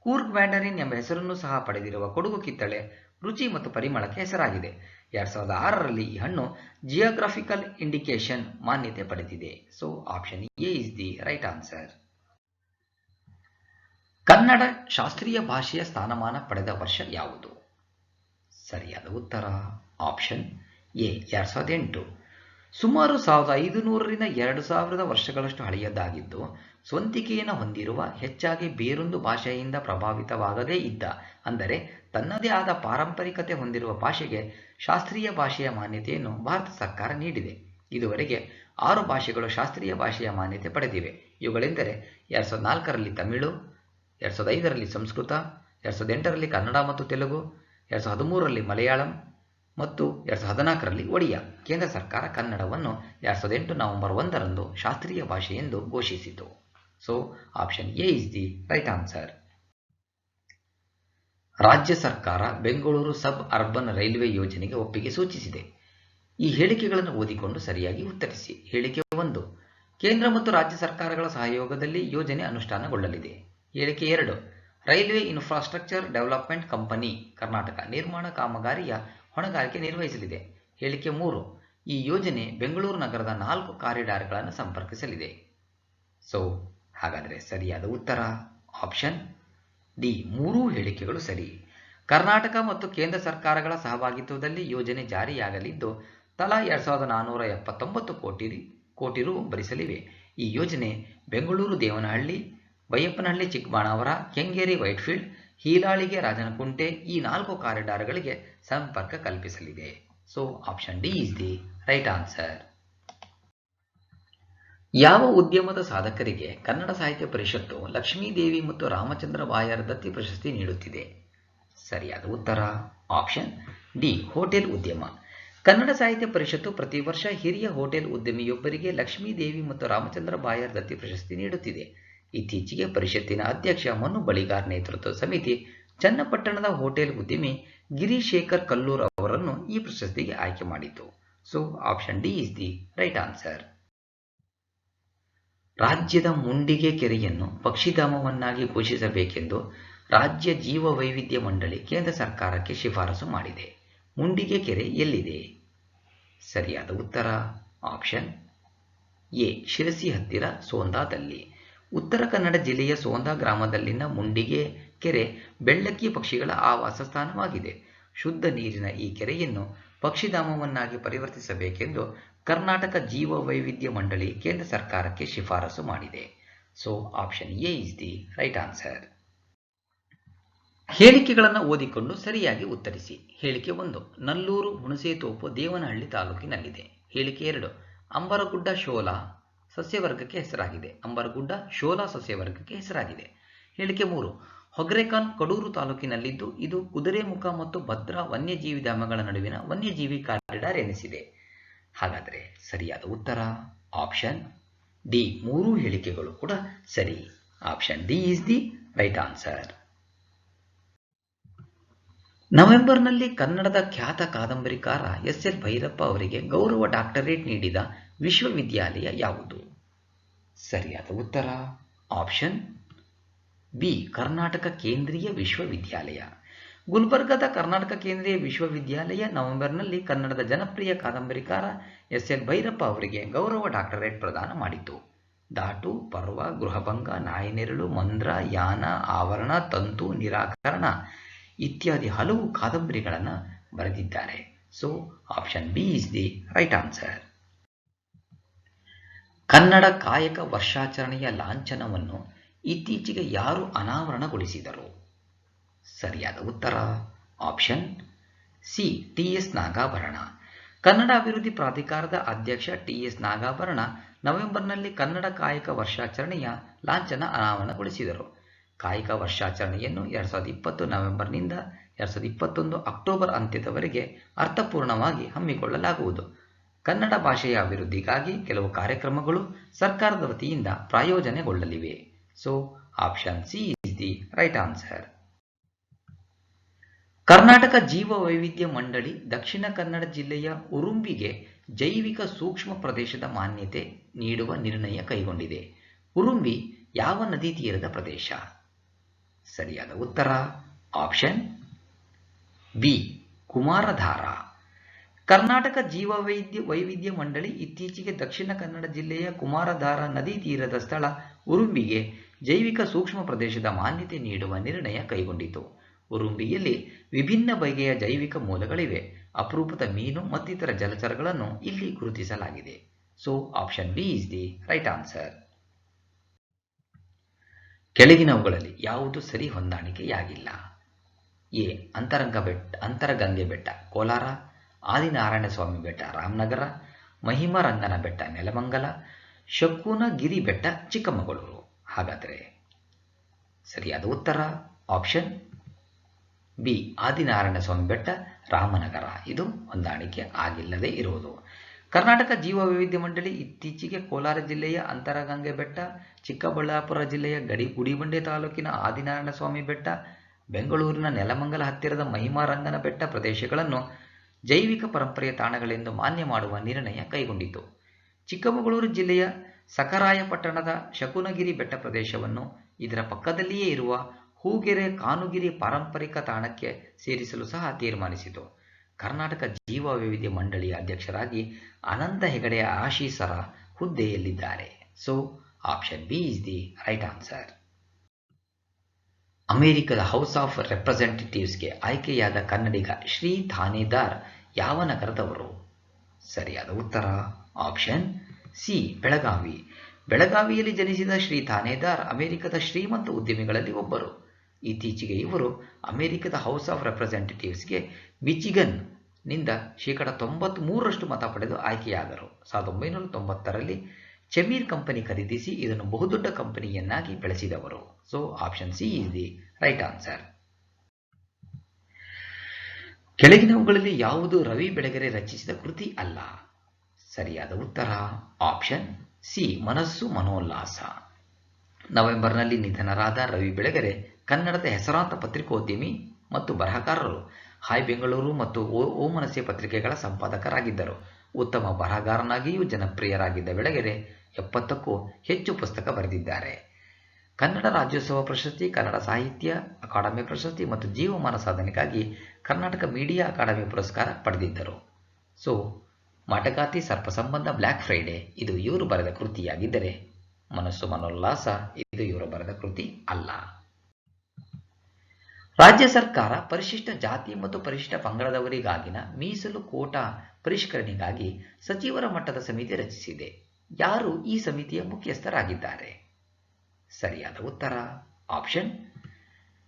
ಕೂರ್ಗ್ ಮ್ಯಾಂಡರಿನ್ ಎಂಬ ಹೆಸರನ್ನು ಸಹ ಪಡೆದಿರುವ ಕೊಡಗು ಕಿತ್ತಳೆ ರುಚಿ ಮತ್ತು ಪರಿಮಳಕ್ಕೆ ಹೆಸರಾಗಿದೆ. 2006ರಲ್ಲಿ ಈ ಹಣ್ಣು ಜಿಯೋಗ್ರಫಿಕಲ್ ಇಂಡಿಕೇಶನ್ ಮಾನ್ಯತೆ ಪಡೆದಿದೆ. So option A is the right answer. Kannada ಶಾಸ್ತ್ರೀಯ ಭಾಷೆಯ ಸ್ಥಾನಮಾನ ಪಡೆದ ವರ್ಷ ಯಾವುದು? ಸರಿಯಾದ ಉತ್ತರ ಆಪ್ಷನ್ ಎ 2008. ಸುಮಾರು 1500ರಿಂದ 2000 ವರ್ಷಗಳಷ್ಟು ಹಳೆಯದಾಗಿದ್ದು, ಸ್ವಂತಿಕೆಯನ್ನು ಹೊಂದಿರುವ, ಹೆಚ್ಚಾಗಿ ಬೇರೊಂದು ಭಾಷೆಯಿಂದ ಪ್ರಭಾವಿತವಾಗದೇ ಇದ್ದ, ಅಂದರೆ ತನ್ನದೇ ಆದ ಪಾರಂಪರಿಕತೆ ಹೊಂದಿರುವ ಭಾಷೆಗೆ ಶಾಸ್ತ್ರೀಯ ಭಾಷೆಯ ಮಾನ್ಯತೆಯನ್ನು ಭಾರತ ಸರ್ಕಾರ ನೀಡಿದೆ. ಇದುವರೆಗೆ 6 ಭಾಷೆಗಳು ಶಾಸ್ತ್ರೀಯ ಭಾಷೆಯ ಮಾನ್ಯತೆ ಪಡೆದಿವೆ. ಇವುಗಳೆಂದರೆ 2004ರಲ್ಲಿ ತಮಿಳು, 2005ರಲ್ಲಿ ಸಂಸ್ಕೃತ, 2008ರಲ್ಲಿ ಕನ್ನಡ ಮತ್ತು ತೆಲುಗು, 2013ರಲ್ಲಿ ಮಲಯಾಳಂ ಮತ್ತು 2014ರಲ್ಲಿ ಒಡಿಯಾ. ಕೇಂದ್ರ ಸರ್ಕಾರ ಕನ್ನಡವನ್ನು 2008 ನವೆಂಬರ್ 1ರಂದು ಶಾಸ್ತ್ರೀಯ ಭಾಷೆ ಎಂದು ಘೋಷಿಸಿತು. So option A is the right answer. ರಾಜ್ಯ ಸರ್ಕಾರ ಬೆಂಗಳೂರು ಸಬ್ ಅರ್ಬನ್ ರೈಲ್ವೆ ಯೋಜನೆಗೆ ಒಪ್ಪಿಗೆ ಸೂಚಿಸಿದೆ. ಈ ಹೇಳಿಕೆಗಳನ್ನು ಓದಿಕೊಂಡು ಸರಿಯಾಗಿ ಉತ್ತರಿಸಿ. ಹೇಳಿಕೆ 1, ಕೇಂದ್ರ ಮತ್ತು ರಾಜ್ಯ ಸರ್ಕಾರಗಳ ಸಹಯೋಗದಲ್ಲಿ ಯೋಜನೆ ಅನುಷ್ಠಾನಗೊಳ್ಳಲಿದೆ. ಹೇಳಿಕೆ 2, railway infrastructure development company Karnataka ನಿರ್ಮಾಣ ಕಾಮಗಾರಿಯ ಹೊಣೆಗಾರಿಕೆ ನಿರ್ವಹಿಸಲಿದೆ. ಹೇಳಿಕೆ 3, ಈ ಯೋಜನೆ ಬೆಂಗಳೂರು ನಗರದ 4 ಕಾರಿಡಾರ್ಗಳನ್ನು ಸಂಪರ್ಕಿಸಲಿದೆ. ಸೊ ಹಾಗಾದರೆ ಸರಿಯಾದ ಉತ್ತರ ಆಪ್ಷನ್ ಡಿ, 3 ಹೇಳಿಕೆಗಳು ಸರಿ. ಕರ್ನಾಟಕ ಮತ್ತು ಕೇಂದ್ರ ಸರ್ಕಾರಗಳ ಸಹಭಾಗಿತ್ವದಲ್ಲಿ ಯೋಜನೆ ಜಾರಿಯಾಗಲಿದ್ದು, ತಲಾ 2479 ಕೋಟಿ ರು ಭರಿಸಲಿವೆ. ಈ ಯೋಜನೆ ಬೆಂಗಳೂರು ದೇವನಹಳ್ಳಿ, ಬೈಯಪ್ಪನಹಳ್ಳಿ ಚಿಕ್ಕಬಾಣಾವರ, ಕೆಂಗೇರಿ ವೈಟ್ಫೀಲ್ಡ್, ಹೀಲಾಳಿಗೆ ರಾಜನಕುಂಟೆ ಈ 4 ಕಾರಿಡಾರ್ಗಳಿಗೆ ಸಂಪರ್ಕ ಕಲ್ಪಿಸಲಿದೆ. So option D is the right answer. ಯಾವ ಉದ್ಯಮದ ಸಾಧಕರಿಗೆ ಕನ್ನಡ ಸಾಹಿತ್ಯ ಪರಿಷತ್ತು ಲಕ್ಷ್ಮೀದೇವಿ ಮತ್ತು ರಾಮಚಂದ್ರ ಬಾಯರ್ ದತ್ತಿ ಪ್ರಶಸ್ತಿ ನೀಡುತ್ತಿದೆ? ಸರಿಯಾದ ಉತ್ತರ ಆಪ್ಷನ್ ಡಿ ಹೋಟೆಲ್ ಉದ್ಯಮ. ಕನ್ನಡ ಸಾಹಿತ್ಯ ಪರಿಷತ್ತು ಪ್ರತಿ ವರ್ಷ ಹಿರಿಯ ಹೋಟೆಲ್ ಉದ್ಯಮಿಯೊಬ್ಬರಿಗೆ ಲಕ್ಷ್ಮೀದೇವಿ ಮತ್ತು ರಾಮಚಂದ್ರ ಬಾಯರ್ ದತ್ತಿ ಪ್ರಶಸ್ತಿ ನೀಡುತ್ತಿದೆ. ಇತ್ತೀಚೆಗೆ ಪರಿಷತ್ತಿನ ಅಧ್ಯಕ್ಷ ಮನು ಬಳಿಗಾರ್ ನೇತೃತ್ವದ ಸಮಿತಿ ಚನ್ನಪಟ್ಟಣದ ಹೋಟೆಲ್ ಉದ್ಯಮಿ ಗಿರಿಶೇಖರ್ ಕಲ್ಲೂರ್ ಅವರನ್ನು ಈ ಪ್ರಶಸ್ತಿಗೆ ಆಯ್ಕೆ ಮಾಡಿತು. So option D is the right answer. ರಾಜ್ಯದ ಮುಂಡಿಗೆ ಕೆರೆಯನ್ನು ಪಕ್ಷಿಧಾಮವನ್ನಾಗಿ ಘೋಷಿಸಬೇಕೆಂದು ರಾಜ್ಯ ಜೀವ ವೈವಿಧ್ಯ ಮಂಡಳಿ ಕೇಂದ್ರ ಸರ್ಕಾರಕ್ಕೆ ಶಿಫಾರಸು ಮಾಡಿದೆ. ಮುಂಡಿಗೆ ಕೆರೆ ಎಲ್ಲಿದೆ? ಸರಿಯಾದ ಉತ್ತರ ಆಪ್ಷನ್ ಎ ಶಿರಸಿ ಹತ್ತಿರ ಸೋಂದಾದಲ್ಲಿ. ಉತ್ತರ ಕನ್ನಡ ಜಿಲ್ಲೆಯ ಸೋಂದಾ ಗ್ರಾಮದಲ್ಲಿನ ಮುಂಡಿಗೆ ಕೆರೆ ಬೆಳ್ಳಕ್ಕಿ ಪಕ್ಷಿಗಳ ಆವಾಸ ಸ್ಥಾನವಾಗಿದೆ. ಶುದ್ಧ ನೀರಿನ ಈ ಕೆರೆಯನ್ನು ಪಕ್ಷಿಧಾಮವನ್ನಾಗಿ ಪರಿವರ್ತಿಸಬೇಕೆಂದು ಕರ್ನಾಟಕ ಜೀವ ವೈವಿಧ್ಯ ಮಂಡಳಿ ಕೇಂದ್ರ ಸರ್ಕಾರಕ್ಕೆ ಶಿಫಾರಸು ಮಾಡಿದೆ. So option A is the right answer. ಹೇಳಿಕೆಗಳನ್ನು ಓದಿಕೊಂಡು ಸರಿಯಾಗಿ ಉತ್ತರಿಸಿ. ಹೇಳಿಕೆ 1, ನಲ್ಲೂರು ಹುಣಸೇತೋಪು ದೇವನಹಳ್ಳಿ ತಾಲೂಕಿನಲ್ಲಿದೆ. ಹೇಳಿಕೆ 2 ಅಂಬರಗುಡ್ಡ ಶೋಲಾ ಸಸ್ಯವರ್ಗಕ್ಕೆ ಹೆಸರಾಗಿದೆ. ಅಂಬರಗುಡ್ಡ ಶೋಲಾ ಸಸ್ಯವರ್ಗಕ್ಕೆ ಹೆಸರಾಗಿದೆ. ಹೇಳಿಕೆ 3 ಹೊಗರೆಕಾನ್ ಕಡೂರು ತಾಲೂಕಿನಲ್ಲಿದ್ದು ಇದು ಕುದುರೆಮುಖ ಮತ್ತು ಭದ್ರಾ ವನ್ಯಜೀವಿ ಧಾಮಗಳ ನಡುವಿನ ವನ್ಯಜೀವಿ ಕಾರಿಡಾರ್ ಎನಿಸಿದೆ. ಹಾಗಾದರೆ ಸರಿಯಾದ ಉತ್ತರ ಆಪ್ಷನ್ ಡಿ. 3 ಹೇಳಿಕೆಗಳು ಕೂಡ ಸರಿ. Option D is the right answer. ನವೆಂಬರ್ನಲ್ಲಿ ಕನ್ನಡದ ಖ್ಯಾತ ಕಾದಂಬರಿಕಾರ ಎಸ್.ಎಲ್. ಭೈರಪ್ಪ ಅವರಿಗೆ ಗೌರವ ಡಾಕ್ಟರೇಟ್ ನೀಡಿದ ವಿಶ್ವವಿದ್ಯಾಲಯ ಯಾವುದು? ಸರಿಯಾದ ಉತ್ತರ ಆಪ್ಷನ್ ಬಿ. ಕರ್ನಾಟಕ ಕೇಂದ್ರೀಯ ವಿಶ್ವವಿದ್ಯಾಲಯ. ಗುಲ್ಬರ್ಗಾದ ಕರ್ನಾಟಕ ಕೇಂದ್ರೀಯ ವಿಶ್ವವಿದ್ಯಾಲಯ ನವೆಂಬರ್ನಲ್ಲಿ ಕನ್ನಡದ ಜನಪ್ರಿಯ ಕಾದಂಬರಿಕಾರ ಎಸ್.ಎಲ್. ಭೈರಪ್ಪ ಅವರಿಗೆ ಗೌರವ ಡಾಕ್ಟರೇಟ್ ಪ್ರದಾನ ಮಾಡಿತು. ದಾಟು, ಪರ್ವ, ಗೃಹಭಂಗ, ನಾಯಿನೆರಳು, ಮಂದ್ರ, ಯಾನ, ಆವರಣ, ತಂತು, ನಿರಾಕರಣ ಇತ್ಯಾದಿ ಹಲವು ಕಾದಂಬರಿಗಳನ್ನು ಬರೆದಿದ್ದಾರೆ. So option B is the right answer. Kannada ಕಾಯಕ ವರ್ಷಾಚರಣೆಯ ಲಾಂಛನವನ್ನು ಇತ್ತೀಚೆಗೆ ಯಾರು ಅನಾವರಣಗೊಳಿಸಿದರು? ಸರಿಯಾದ ಉತ್ತರ option C. TS. Nagabharana. Kannada ಅಭಿವೃದ್ಧಿ ಪ್ರಾಧಿಕಾರದ ಅಧ್ಯಕ್ಷ ಟಿ.ಎಸ್. ನಾಗಾಭರಣ ನವೆಂಬರ್ನಲ್ಲಿ ಕನ್ನಡ ಕಾಯಕ ವರ್ಷಾಚರಣೆಯ ಲಾಂಛನ ಅನಾವರಣಗೊಳಿಸಿದರು. ಕಾಯಕ ವರ್ಷಾಚರಣೆಯನ್ನು 2020 ನವೆಂಬರ್ನಿಂದ 2021 ಅಕ್ಟೋಬರ್ ಅಂತ್ಯದವರೆಗೆ ಅರ್ಥಪೂರ್ಣವಾಗಿ ಹಮ್ಮಿಕೊಳ್ಳಲಾಗುವುದು. ಕನ್ನಡ ಭಾಷೆಯ ಅಭಿವೃದ್ಧಿಗಾಗಿ ಕೆಲವು ಕಾರ್ಯಕ್ರಮಗಳು ಸರ್ಕಾರದ ವತಿಯಿಂದ ಪ್ರಾಯೋಜನೆಗೊಳ್ಳಲಿವೆ. So option C is the right answer. Karnataka ಜೀವ ವೈವಿಧ್ಯ ಮಂಡಳಿ ದಕ್ಷಿಣ ಕನ್ನಡ ಜಿಲ್ಲೆಯ ಉರುಂಬಿಗೆ ಜೈವಿಕ ಸೂಕ್ಷ್ಮ ಪ್ರದೇಶದ ಮಾನ್ಯತೆ ನೀಡುವ ನಿರ್ಣಯ ಕೈಗೊಂಡಿದೆ. ಉರುಂಬಿ ಯಾವ ನದಿ ತೀರದ ಪ್ರದೇಶ? ಸರಿಯಾದ ಉತ್ತರ ಆಪ್ಷನ್ ಬಿ. ಕುಮಾರಧಾರ. ಕರ್ನಾಟಕ ಜೀವ ವೈವಿಧ್ಯ ಮಂಡಳಿ ಇತ್ತೀಚೆಗೆ ದಕ್ಷಿಣ ಕನ್ನಡ ಜಿಲ್ಲೆಯ ಕುಮಾರಧಾರ ನದಿ ತೀರದ ಸ್ಥಳ ಉರುಂಬಿಗೆ ಜೈವಿಕ ಸೂಕ್ಷ್ಮ ಪ್ರದೇಶದ ಮಾನ್ಯತೆ ನೀಡುವ ನಿರ್ಣಯ ಕೈಗೊಂಡಿತು. ಉರುಂಬಿಯಲ್ಲಿ ವಿಭಿನ್ನ ಬಗೆಯ ಜೈವಿಕ ಮೂಲಗಳಿವೆ. ಅಪರೂಪದ ಮೀನು ಮತ್ತಿತರ ಜಲಚರಗಳನ್ನು ಇಲ್ಲಿ ಗುರುತಿಸಲಾಗಿದೆ. So option B is the right answer. ಕೆಳಗಿನವುಗಳಲ್ಲಿ ಯಾವುದು ಸರಿ ಹೊಂದಾಣಿಕೆಯಾಗಿಲ್ಲ? ಎ. ಅಂತರಗಂಗೆ ಬೆಟ್ಟ ಕೋಲಾರ, ಆದಿನಾರಾಯಣ ಸ್ವಾಮಿ ಬೆಟ್ಟ ರಾಮನಗರ, ಮಹಿಮರಂಗನ ಬೆಟ್ಟ ನೆಲಮಂಗಲ, ಶಕುನಗಿರಿ ಬೆಟ್ಟ ಚಿಕ್ಕಮಗಳೂರು. ಹಾಗಾದರೆ ಸರಿಯಾದ ಉತ್ತರ ಆಪ್ಷನ್ ಬಿ. ಆದಿನಾರಾಯಣ ಸ್ವಾಮಿ ಬೆಟ್ಟ ರಾಮನಗರ. ಇದು ಹೊಂದಾಣಿಕೆ ಆಗಿಲ್ಲದೆ ಇರುವುದು. ಕರ್ನಾಟಕ ಜೀವ ವೈವಿಧ್ಯ ಮಂಡಳಿ ಇತ್ತೀಚೆಗೆ ಕೋಲಾರ ಜಿಲ್ಲೆಯ ಅಂತರಗಂಗೆ ಬೆಟ್ಟ, ಚಿಕ್ಕಬಳ್ಳಾಪುರ ಜಿಲ್ಲೆಯ ಗುಡಿಬಂಡೆ ತಾಲೂಕಿನ ಆದಿನಾರಾಯಣ ಸ್ವಾಮಿ ಬೆಟ್ಟ, ಬೆಂಗಳೂರಿನ ನೆಲಮಂಗಲ ಹತ್ತಿರದ ಮಹಿಮಾರಂಗನ ಬೆಟ್ಟ ಪ್ರದೇಶಗಳನ್ನು ಜೈವಿಕ ಪರಂಪರೆಯ ತಾಣಗಳೆಂದು ಮಾನ್ಯ ಮಾಡುವ ನಿರ್ಣಯ ಕೈಗೊಂಡಿತು. ಚಿಕ್ಕಮಗಳೂರು ಜಿಲ್ಲೆಯ ಸಖರಾಯಪಟ್ಟಣದ ಶಕುನಗಿರಿ ಬೆಟ್ಟ ಪ್ರದೇಶವನ್ನು ಇದರ ಪಕ್ಕದಲ್ಲಿಯೇ ಇರುವ ಹೂಗೆರೆ ಕಾನುಗಿರಿ ಪಾರಂಪರಿಕ ತಾಣಕ್ಕೆ ಸೇರಿಸಲು ಸಹ ತೀರ್ಮಾನಿಸಿತು. ಕರ್ನಾಟಕ ಜೀವ ವೈವಿಧ್ಯ ಮಂಡಳಿಯ ಅಧ್ಯಕ್ಷರಾಗಿ ಅನಂತ ಹೆಗಡೆ ಆಶೀಸರ ಹುದ್ದೆಯಲ್ಲಿದ್ದಾರೆ. So option B is the right answer. ಅಮೆರಿಕದ ಹೌಸ್ ಆಫ್ ರೆಪ್ರೆಸೆಂಟೇಟಿವ್ಸ್ಗೆ ಆಯ್ಕೆಯಾದ ಕನ್ನಡಿಗ ಶ್ರೀ ಥಾನೇದಾರ್ ಯಾವ ನಗರದವರು? ಸರಿಯಾದ ಉತ್ತರ ಆಪ್ಷನ್ ಸಿ. ಬೆಳಗಾವಿ. ಬೆಳಗಾವಿಯಲ್ಲಿ ಜನಿಸಿದ ಶ್ರೀ ಥಾನೇದಾರ್ ಅಮೆರಿಕದ ಶ್ರೀಮಂತ ಉದ್ಯಮಿಗಳಲ್ಲಿ ಒಬ್ಬರು. ಇತ್ತೀಚೆಗೆ ಇವರು ಅಮೆರಿಕದ ಹೌಸ್ ಆಫ್ ರೆಪ್ರೆಸೆಂಟೇಟಿವ್ಸ್ಗೆ ಮಿಚಿಗನ್ ನಿಂದ 93% ಮತ ಪಡೆದು ಆಯ್ಕೆಯಾದರು. 1990ರಲ್ಲಿ ಚೆಮೀರ್ ಕಂಪನಿ ಖರೀದಿಸಿ ಇದನ್ನು ಬಹುದೊಡ್ಡ ಕಂಪನಿಯನ್ನಾಗಿ ಬೆಳೆಸಿದವರು. So option C is the right answer. ಕೆಳಗಿನವುಗಳಲ್ಲಿ ಯಾವುದು ರವಿ ಬೆಳಗೆರೆ ರಚಿಸಿದ ಕೃತಿ ಅಲ್ಲ? ಸರಿಯಾದ ಉತ್ತರ ಆಪ್ಷನ್ ಸಿ. ಮನಸ್ಸು ಮನೋಲ್ಲಾಸ. ನವೆಂಬರ್ನಲ್ಲಿ ನಿಧನರಾದ ರವಿ ಬೆಳಗೆರೆ ಕನ್ನಡದ ಹೆಸರಾಂತ ಪತ್ರಿಕೋದ್ಯಮಿ ಮತ್ತು ಬರಹಗಾರರು. ಹಾಯ್ ಬೆಂಗಳೂರು ಮತ್ತು ಓ ಮನಸ್ಸೆ ಪತ್ರಿಕೆಗಳ ಸಂಪಾದಕರಾಗಿದ್ದರು. ಉತ್ತಮ ಬರಹಗಾರನಾಗಿಯೂ ಜನಪ್ರಿಯರಾಗಿದ್ದ ಬೆಳಗೆರೆ 70ಕ್ಕೂ ಹೆಚ್ಚು ಪುಸ್ತಕ ಬರೆದಿದ್ದಾರೆ. ಕನ್ನಡ ರಾಜ್ಯೋತ್ಸವ ಪ್ರಶಸ್ತಿ, ಕನ್ನಡ ಸಾಹಿತ್ಯ ಅಕಾಡೆಮಿ ಪ್ರಶಸ್ತಿ ಮತ್ತು ಜೀವಮಾನ ಸಾಧನೆಗಾಗಿ ಕರ್ನಾಟಕ ಮೀಡಿಯಾ ಅಕಾಡೆಮಿ ಪುರಸ್ಕಾರ ಪಡೆದಿದ್ದರು. ಸೊ ಮಾಟಗಾತಿ, ಸರ್ಪಸಂಬಂಧ, ಬ್ಲ್ಯಾಕ್ ಫ್ರೈಡೆ ಇದು ಇವರು ಬರೆದ ಕೃತಿಯಾಗಿದ್ದರೆ ಮನಸ್ಸು ಮನೋಲ್ಲಾಸ ಇದು ಇವರು ಬರೆದ ಕೃತಿ ಅಲ್ಲ. ರಾಜ್ಯ ಸರ್ಕಾರ ಪರಿಶಿಷ್ಟ ಜಾತಿ ಮತ್ತು ಪರಿಶಿಷ್ಟ ಪಂಗಡದವರಿಗಾಗಿನ ಮೀಸಲು ಕೋಟಾ ಪರಿಷ್ಕರಣೆಗಾಗಿ ಸಚಿವರ ಮಟ್ಟದ ಸಮಿತಿ ರಚಿಸಿದೆ. ಯಾರು ಈ ಸಮಿತಿಯ ಮುಖ್ಯಸ್ಥರಾಗಿದ್ದಾರೆ? ಸರಿಯಾದ ಉತ್ತರ ಆಪ್ಷನ್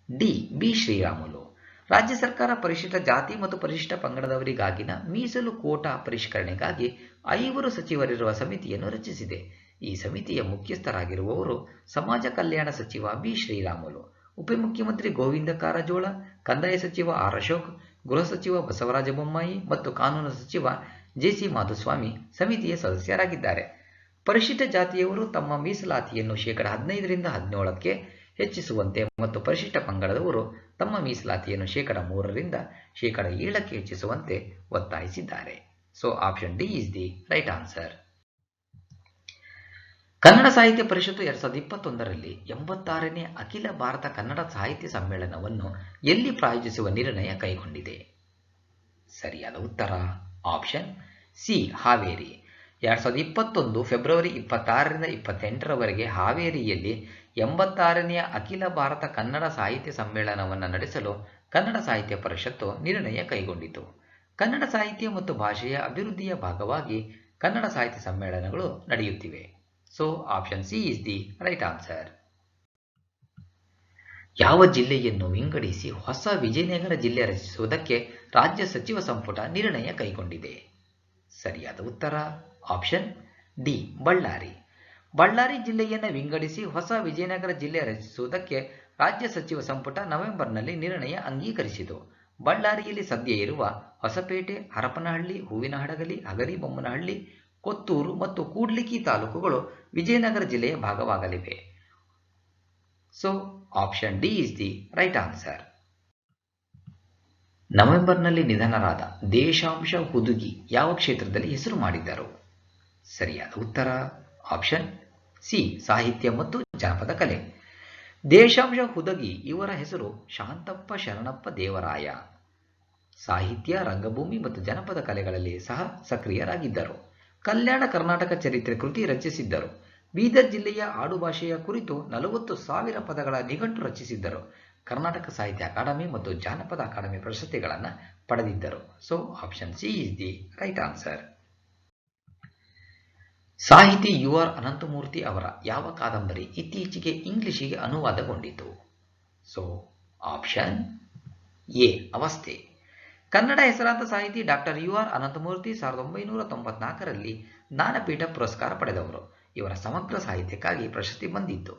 ಡಿ. ಬಿ. ಶ್ರೀರಾಮುಲು. ರಾಜ್ಯ ಸರ್ಕಾರ ಪರಿಶಿಷ್ಟ ಜಾತಿ ಮತ್ತು ಪರಿಶಿಷ್ಟ ಪಂಗಡದವರಿಗಾಗಿನ ಮೀಸಲು ಕೋಟಾ ಪರಿಷ್ಕರಣೆಗಾಗಿ 5 ಸಚಿವರಿರುವ ಸಮಿತಿಯನ್ನು ರಚಿಸಿದೆ. ಈ ಸಮಿತಿಯ ಮುಖ್ಯಸ್ಥರಾಗಿರುವವರು ಸಮಾಜ ಕಲ್ಯಾಣ ಸಚಿವ ಬಿ. ಶ್ರೀರಾಮುಲು, ಉಪಮುಖ್ಯಮಂತ್ರಿ ಗೋವಿಂದ ಕಾರಜೋಳ, ಕಂದಾಯ ಸಚಿವ ಆರ್. ಅಶೋಕ್, ಗೃಹ ಸಚಿವ ಬಸವರಾಜ ಬೊಮ್ಮಾಯಿ ಮತ್ತು ಕಾನೂನು ಸಚಿವ ಜೆ.ಸಿ. ಮಾಧುಸ್ವಾಮಿ ಸಮಿತಿಯ ಸದಸ್ಯರಾಗಿದ್ದಾರೆ. ಪರಿಶಿಷ್ಟ ಜಾತಿಯವರು ತಮ್ಮ ಮೀಸಲಾತಿಯನ್ನು ಶೇಕಡ 15ರಿಂದ 17ಕ್ಕೆ ಹೆಚ್ಚಿಸುವಂತೆ ಮತ್ತು ಪರಿಶಿಷ್ಟ ಪಂಗಡದವರು ತಮ್ಮ ಮೀಸಲಾತಿಯನ್ನು ಶೇಕಡ 3ರಿಂದ ಶೇಕಡ 7ಕ್ಕೆ ಹೆಚ್ಚಿಸುವಂತೆ ಒತ್ತಾಯಿಸಿದ್ದಾರೆ. So option D is the right answer. Kannada Sahitya ಪರಿಷತ್ತು 2021ರಲ್ಲಿ 86ನೇ ಅಖಿಲ ಭಾರತ ಕನ್ನಡ ಸಾಹಿತ್ಯ ಸಮ್ಮೇಳನವನ್ನು ಎಲ್ಲಿ ಪ್ರಾಯೋಜಿಸುವ ನಿರ್ಣಯ ಕೈಗೊಂಡಿದೆ? ಸರಿಯಾದ ಉತ್ತರ ಆಪ್ಷನ್ ಸಿ, ಹಾವೇರಿ. 2021 ಫೆಬ್ರವರಿ 26ರಿಂದ 28ರವರೆಗೆ ಹಾವೇರಿಯಲ್ಲಿ 86ನೇ ಅಖಿಲ ಭಾರತ ಕನ್ನಡ ಸಾಹಿತ್ಯ ಸಮ್ಮೇಳನವನ್ನು ನಡೆಸಲು ಕನ್ನಡ ಸಾಹಿತ್ಯ ಪರಿಷತ್ತು ನಿರ್ಣಯ ಕೈಗೊಂಡಿತು. ಕನ್ನಡ ಸಾಹಿತ್ಯ ಮತ್ತು ಭಾಷೆಯ ಅಭಿವೃದ್ಧಿಯ ಭಾಗವಾಗಿ ಕನ್ನಡ ಸಾಹಿತ್ಯ ಸಮ್ಮೇಳನಗಳು ನಡೆಯುತ್ತಿವೆ. So option C is the right answer. ಯಾವ ಜಿಲ್ಲೆಯನ್ನು ವಿಂಗಡಿಸಿ ಹೊಸ ವಿಜಯನಗರ ಜಿಲ್ಲೆ ರಚಿಸುವುದಕ್ಕೆ ರಾಜ್ಯ ಸಚಿವ ಸಂಪುಟ ನಿರ್ಣಯ ಕೈಗೊಂಡಿದೆ? ಸರಿಯಾದ ಉತ್ತರ ಆಪ್ಷನ್ ಡಿ, ಬಳ್ಳಾರಿ. ಬಳ್ಳಾರಿ ಜಿಲ್ಲೆಯನ್ನು ವಿಂಗಡಿಸಿ ಹೊಸ ವಿಜಯನಗರ ಜಿಲ್ಲೆ ರಚಿಸುವುದಕ್ಕೆ ರಾಜ್ಯ ಸಚಿವ ಸಂಪುಟ ನವೆಂಬರ್ನಲ್ಲಿ ನಿರ್ಣಯ ಅಂಗೀಕರಿಸಿತು. ಬಳ್ಳಾರಿಯಲ್ಲಿ ಸದ್ಯ ಇರುವ ಹೊಸಪೇಟೆ, ಹರಪನಹಳ್ಳಿ, ಹೂವಿನಹಡಗಲಿ, ಹಗರಿಬೊಮ್ಮನಹಳ್ಳಿ, ಕೊತ್ತೂರು ಮತ್ತು ಕೂಡ್ಲಿಗಿ ತಾಲೂಕುಗಳು ವಿಜಯನಗರ ಜಿಲ್ಲೆಯ ಭಾಗವಾಗಲಿವೆ. So option D is the right answer. ನವೆಂಬರ್ನಲ್ಲಿ ನಿಧನರಾದ ದೇಶಾಂಶ ಹುದುಗಿ ಯಾವ ಕ್ಷೇತ್ರದಲ್ಲಿ ಹೆಸರು ಮಾಡಿದ್ದರು? ಸರಿಯಾದ ಉತ್ತರ ಆಪ್ಷನ್ ಸಿ, ಸಾಹಿತ್ಯ ಮತ್ತು ಜಾನಪದ ಕಲೆ. ದೇಶಾಂಶ ಹುದಗಿ ಇವರ ಹೆಸರು ಶಾಂತಪ್ಪ ಶರಣಪ್ಪ ದೇವರಾಯ. ಸಾಹಿತ್ಯ, ರಂಗಭೂಮಿ ಮತ್ತು ಜನಪದ ಕಲೆಗಳಲ್ಲಿ ಸಹ ಸಕ್ರಿಯರಾಗಿದ್ದರು. ಕಲ್ಯಾಣ ಕರ್ನಾಟಕ ಚರಿತ್ರೆ ಕೃತಿ ರಚಿಸಿದ್ದರು. ಬೀದರ್ ಜಿಲ್ಲೆಯ ಆಡುಭಾಷೆಯ ಕುರಿತು 40,000 ಪದಗಳ ನಿಘಂಟು ರಚಿಸಿದ್ದರು. ಕರ್ನಾಟಕ ಸಾಹಿತ್ಯ ಅಕಾಡೆಮಿ ಮತ್ತು ಜಾನಪದ ಅಕಾಡೆಮಿ ಪ್ರಶಸ್ತಿಗಳನ್ನು ಪಡೆದಿದ್ದರು. So option C is the right answer. ಸಾಹಿತಿ ಯು ಆರ್ ಅನಂತಮೂರ್ತಿ ಅವರ ಯಾವ ಕಾದಂಬರಿ ಇತ್ತೀಚೆಗೆ ಇಂಗ್ಲಿಷಿಗೆ ಅನುವಾದಗೊಂಡಿತು? So option A, Avasthe. Kannada ಹೆಸರಾಂತ ಸಾಹಿತಿ ಡಾಕ್ಟರ್ ಯು ಆರ್ ಅನಂತಮೂರ್ತಿ 1994ರಲ್ಲಿ ಜ್ಞಾನಪೀಠ ಪುರಸ್ಕಾರ ಪಡೆದವರು. ಇವರ ಸಮಗ್ರ ಸಾಹಿತ್ಯಕ್ಕಾಗಿ ಪ್ರಶಸ್ತಿ ಬಂದಿತ್ತು.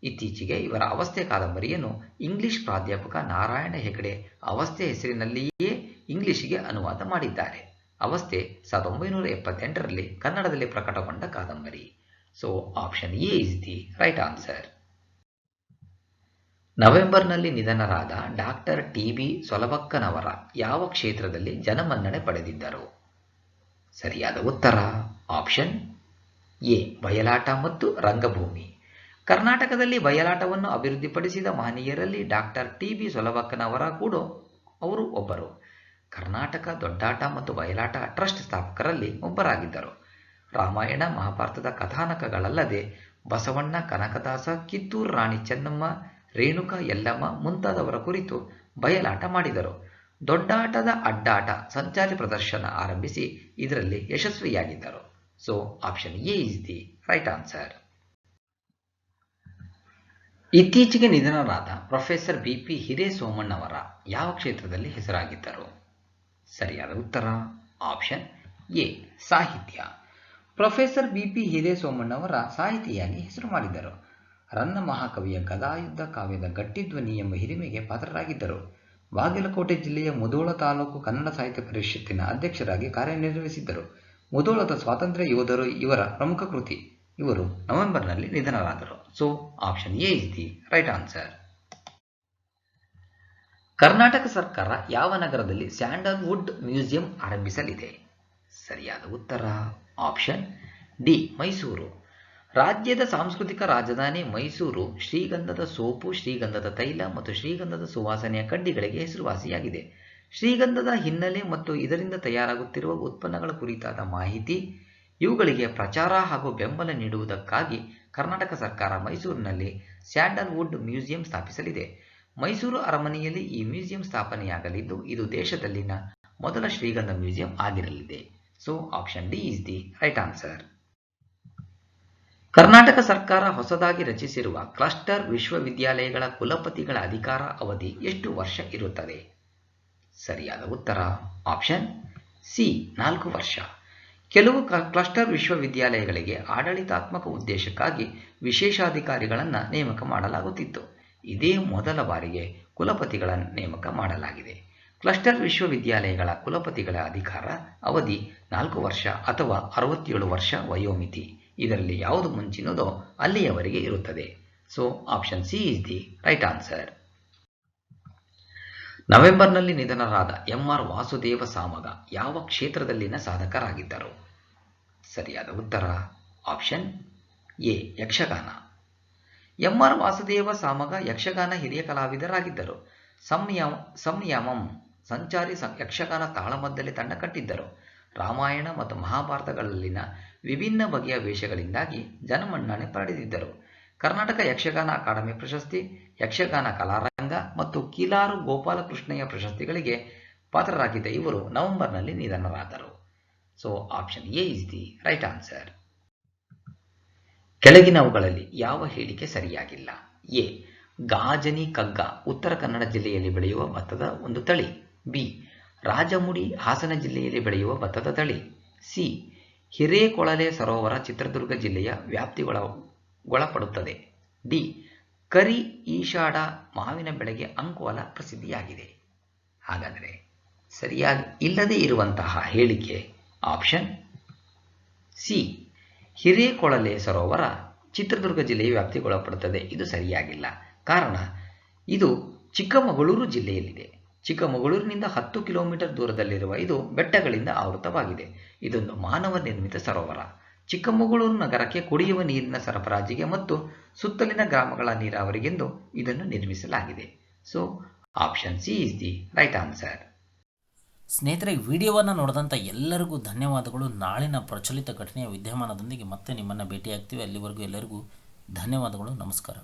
ಇತ್ತೀಚೆಗೆ ಇವರ ಅವಸ್ಥೆ ಕಾದಂಬರಿಯನ್ನು ಇಂಗ್ಲಿಷ್ ಪ್ರಾಧ್ಯಾಪಕ ನಾರಾಯಣ ಹೆಗಡೆ ಅವಸ್ಥೆ ಹೆಸರಿನಲ್ಲಿಯೇ ಇಂಗ್ಲಿಷಿಗೆ ಅನುವಾದ ಮಾಡಿದ್ದಾರೆ. ಅವಸ್ಥೆ 1978ರಲ್ಲಿ ಕನ್ನಡದಲ್ಲಿ ಪ್ರಕಟಗೊಂಡ ಕಾದಂಬರಿ. So option A is the right answer. ನವೆಂಬರ್ನಲ್ಲಿ ನಿಧನರಾದ ಡಾಕ್ಟರ್ ಟಿ.ಬಿ. ಸೊಲಬಕ್ಕನವರ ಯಾವ ಕ್ಷೇತ್ರದಲ್ಲಿ ಜನಮನ್ನಣೆ ಪಡೆದಿದ್ದರು? ಸರಿಯಾದ ಉತ್ತರ ಆಪ್ಷನ್ ಎ, ಬಯಲಾಟ ಮತ್ತು ರಂಗಭೂಮಿ. ಕರ್ನಾಟಕದಲ್ಲಿ ಬಯಲಾಟವನ್ನು ಅಭಿವೃದ್ಧಿಪಡಿಸಿದ ಮಹನೀಯರಲ್ಲಿ ಡಾಕ್ಟರ್ ಟಿ.ಬಿ. ಸೊಲಬಕ್ಕನವರ ಕೂಡ ಅವರು ಒಬ್ಬರು. ಕರ್ನಾಟಕ ದೊಡ್ಡಾಟ ಮತ್ತು ಬಯಲಾಟ ಟ್ರಸ್ಟ್ ಸ್ಥಾಪಕರಲ್ಲಿ ಒಬ್ಬರಾಗಿದ್ದರು. ರಾಮಾಯಣ, ಮಹಾಭಾರತದ ಕಥಾನಕಗಳಲ್ಲದೆ ಬಸವಣ್ಣ, ಕನಕದಾಸ, ಕಿತ್ತೂರು ರಾಣಿ ಚೆನ್ನಮ್ಮ, ರೇಣುಕಾ ಯಲ್ಲಮ್ಮ ಮುಂತಾದವರ ಕುರಿತು ಬಯಲಾಟ ಮಾಡಿದರು. ದೊಡ್ಡಾಟದ ಅಡ್ಡಾಟ ಸಂಚಾರಿ ಪ್ರದರ್ಶನ ಆರಂಭಿಸಿ ಇದರಲ್ಲಿ ಯಶಸ್ವಿಯಾಗಿದ್ದರು. So option A is the right answer. ಇತ್ತೀಚೆಗೆ ನಿಧನರಾದ ಪ್ರೊಫೆಸರ್ ಬಿ.ಪಿ. ಹಿರೇಸೋಮಣ್ಣವರ ಯಾವ ಕ್ಷೇತ್ರದಲ್ಲಿ ಹೆಸರಾಗಿದ್ದರು? ಸರಿಯಾದ ಉತ್ತರ ಆಪ್ಷನ್ ಎ, ಸಾಹಿತ್ಯ. Professor B P. ಹಿರೇಸೋಮಣ್ಣವರ ಸಾಹಿತಿಯಾಗಿ ಹೆಸರು ಮಾಡಿದ್ದರು. ರನ್ನ ಮಹಾಕವಿಯ ಗದಾಯುದ್ಧ ಕಾವ್ಯದ ಗಟ್ಟಿಧ್ವನಿ ಎಂಬ ಹಿರಿಮೆಗೆ ಪಾತ್ರರಾಗಿದ್ದರು. ಬಾಗಲಕೋಟೆ ಜಿಲ್ಲೆಯ ಮುಧೋಳ ತಾಲೂಕು ಕನ್ನಡ ಸಾಹಿತ್ಯ ಪರಿಷತ್ತಿನ ಅಧ್ಯಕ್ಷರಾಗಿ ಕಾರ್ಯನಿರ್ವಹಿಸಿದ್ದರು. ಮುಧೋಳದ ಸ್ವಾತಂತ್ರ್ಯ ಯೋಧರು ಇವರ ಪ್ರಮುಖ ಕೃತಿ. ಇವರು ನವೆಂಬರ್ನಲ್ಲಿ ನಿಧನರಾದರು. So option A is the right answer. Karnataka ಸರ್ಕಾರ ಯಾವ ನಗರದಲ್ಲಿ ಸ್ಯಾಂಡಲ್ವುಡ್ ಮ್ಯೂಸಿಯಂ ಆರಂಭಿಸಲಿದೆ? ಸರಿಯಾದ ಉತ್ತರ ಆಪ್ಷನ್ ಡಿ, ಮೈಸೂರು. ರಾಜ್ಯದ ಸಾಂಸ್ಕೃತಿಕ ರಾಜಧಾನಿ ಮೈಸೂರು ಶ್ರೀಗಂಧದ ಸೋಪು, ಶ್ರೀಗಂಧದ ತೈಲ ಮತ್ತು ಶ್ರೀಗಂಧದ ಸುವಾಸನೆಯ ಕಡ್ಡಿಗಳಿಗೆ ಹೆಸರುವಾಸಿಯಾಗಿದೆ. ಶ್ರೀಗಂಧದ ಹಿನ್ನೆಲೆ ಮತ್ತು ಇದರಿಂದ ತಯಾರಾಗುತ್ತಿರುವ ಉತ್ಪನ್ನಗಳ ಕುರಿತಾದ ಮಾಹಿತಿ, ಇವುಗಳಿಗೆ ಪ್ರಚಾರ ಹಾಗೂ ಬೆಂಬಲ ನೀಡುವುದಕ್ಕಾಗಿ ಕರ್ನಾಟಕ ಸರ್ಕಾರ ಮೈಸೂರಿನಲ್ಲಿ ಸ್ಯಾಂಡಲ್ವುಡ್ ಮ್ಯೂಸಿಯಂ ಸ್ಥಾಪಿಸಲಿದೆ. ಮೈಸೂರು ಅರಮನೆಯಲ್ಲಿ ಈ ಮ್ಯೂಸಿಯಂ ಸ್ಥಾಪನೆಯಾಗಲಿದ್ದು ಇದು ದೇಶದಲ್ಲಿನ ಮೊದಲ ಶ್ರೀಗಂಧ ಮ್ಯೂಸಿಯಂ ಆಗಿರಲಿದೆ. So option D is the right answer. Karnataka ಸರ್ಕಾರ ಹೊಸದಾಗಿ ರಚಿಸಿರುವ ಕ್ಲಸ್ಟರ್ ವಿಶ್ವವಿದ್ಯಾಲಯಗಳ ಕುಲಪತಿಗಳ ಅಧಿಕಾರ ಅವಧಿ ಎಷ್ಟು ವರ್ಷ ಇರುತ್ತದೆ? ಸರಿಯಾದ ಉತ್ತರ ಆಪ್ಷನ್ ಸಿ 4 ವರ್ಷ. ಕೆಲವು ಕ್ಲಸ್ಟರ್ ವಿಶ್ವವಿದ್ಯಾಲಯಗಳಿಗೆ ಆಡಳಿತಾತ್ಮಕ ಉದ್ದೇಶಕ್ಕಾಗಿ ವಿಶೇಷಾಧಿಕಾರಿಗಳನ್ನು ನೇಮಕ ಮಾಡಲಾಗುತ್ತಿತ್ತು. ಇದೇ ಮೊದಲ ಬಾರಿಗೆ ಕುಲಪತಿಗಳ ನೇಮಕ ಮಾಡಲಾಗಿದೆ. ಕ್ಲಸ್ಟರ್ ವಿಶ್ವವಿದ್ಯಾಲಯಗಳ ಕುಲಪತಿಗಳ ಅಧಿಕಾರ ಅವಧಿ 4 ವರ್ಷ ಅಥವಾ 67 ವರ್ಷ ವಯೋಮಿತಿ. ಇದರಲ್ಲಿ ಯಾವುದು ಮುಂಚಿನದೋ ಅಲ್ಲಿಯವರೆಗೆ ಇರುತ್ತದೆ. So option C is the right answer. ನವೆಂಬರ್ನಲ್ಲಿ ನಿಧನರಾದ ಎಂ.ಆರ್. ವಾಸುದೇವ ಸಾಮಗ ಯಾವ ಕ್ಷೇತ್ರದಲ್ಲಿನ ಸಾಧಕರಾಗಿದ್ದರು? ಸರಿಯಾದ ಉತ್ತರ option A Yakshagana. MR. Vasudeva Samaga Yakshagana ಹಿರಿಯ ಕಲಾವಿದರಾಗಿದ್ದರು. ಸಂಯಮಂ ಸಂಚಾರಿ ಯಕ್ಷಗಾನ ತಾಳಮದ್ದಲೆ ತಂಡ ಕಟ್ಟಿದ್ದರು. ರಾಮಾಯಣ ಮತ್ತು ಮಹಾಭಾರತಗಳಲ್ಲಿನ ವಿಭಿನ್ನ ಬಗೆಯ ವೇಷಗಳಿಂದಾಗಿ ಜನಮನ್ನಣೆ ಪಡೆದಿದ್ದರು. ಕರ್ನಾಟಕ ಯಕ್ಷಗಾನ ಅಕಾಡೆಮಿ ಪ್ರಶಸ್ತಿ, ಯಕ್ಷಗಾನ ಕಲಾರಂಗ ಮತ್ತು ಕಿಲಾರು ಗೋಪಾಲಕೃಷ್ಣಯ್ಯ ಪ್ರಶಸ್ತಿಗಳಿಗೆ ಪಾತ್ರರಾಗಿದ್ದ ಇವರು ನವೆಂಬರ್ನಲ್ಲಿ ನಿಧನರಾದರು. So option A is the right answer. ಕೆಳಗಿನವುಗಳಲ್ಲಿ ಯಾವ ಹೇಳಿಕೆ ಸರಿಯಾಗಿಲ್ಲ? ಎ. ಗಾಜನಿ ಕಗ್ಗ ಉತ್ತರ ಕನ್ನಡ ಜಿಲ್ಲೆಯಲ್ಲಿ ಬೆಳೆಯುವ ಭತ್ತದ ಒಂದು ತಳಿ. ಬಿ. ರಾಜಮುಡಿ ಹಾಸನ ಜಿಲ್ಲೆಯಲ್ಲಿ ಬೆಳೆಯುವ ಭತ್ತದ ತಳಿ. ಸಿ. ಹಿರೇಕೊಳಲೆ ಸರೋವರ ಚಿತ್ರದುರ್ಗ ಜಿಲ್ಲೆಯ ವ್ಯಾಪ್ತಿಗೊಳಪಡುತ್ತದೆ. ಡಿ. ಕರಿ ಈಶಾಡ ಮಾವಿನ ಬೆಳೆಗೆ ಅಂಕೋಲ ಪ್ರಸಿದ್ಧಿಯಾಗಿದೆ. ಹಾಗಾದರೆ ಸರಿಯಾಗಿ ಇಲ್ಲದೇ ಇರುವಂತಹ ಹೇಳಿಕೆ ಆಪ್ಷನ್ ಸಿ. ಹಿರೇಕೊಳಲೆ ಸರೋವರ ಚಿತ್ರದುರ್ಗ ಜಿಲ್ಲೆಯ ವ್ಯಾಪ್ತಿಗೊಳಪಡುತ್ತದೆ. ಇದು ಸರಿಯಾಗಿಲ್ಲ. ಕಾರಣ ಇದು ಚಿಕ್ಕಮಗಳೂರು ಜಿಲ್ಲೆಯಲ್ಲಿದೆ. ಚಿಕ್ಕಮಗಳೂರಿನಿಂದ 10 ಕಿಲೋಮೀಟರ್ ದೂರದಲ್ಲಿರುವ ಇದು ಬೆಟ್ಟಗಳಿಂದ ಆವೃತವಾಗಿದೆ. ಇದೊಂದು ಮಾನವ ನಿರ್ಮಿತ ಸರೋವರ. ಚಿಕ್ಕಮಗಳೂರು ನಗರಕ್ಕೆ ಕುಡಿಯುವ ನೀರಿನ ಸರಬರಾಜಿಗೆ ಮತ್ತು ಸುತ್ತಲಿನ ಗ್ರಾಮಗಳ ನೀರಾವರಿಗೆಂದು ಇದನ್ನು ನಿರ್ಮಿಸಲಾಗಿದೆ. So option C is the right answer. ಸ್ನೇಹಿತರೆ, ವಿಡಿಯೋವನ್ನು ನೋಡಿದಂಥ ಎಲ್ಲರಿಗೂ ಧನ್ಯವಾದಗಳು. ನಾಳಿನ ಪ್ರಚಲಿತ ಘಟನೆಯ ವಿದ್ಯಮಾನದೊಂದಿಗೆ ಮತ್ತೆ ನಿಮ್ಮನ್ನು ಭೇಟಿಯಾಗ್ತೀವಿ. ಅಲ್ಲಿವರೆಗೂ ಎಲ್ಲರಿಗೂ ಧನ್ಯವಾದಗಳು. ನಮಸ್ಕಾರ.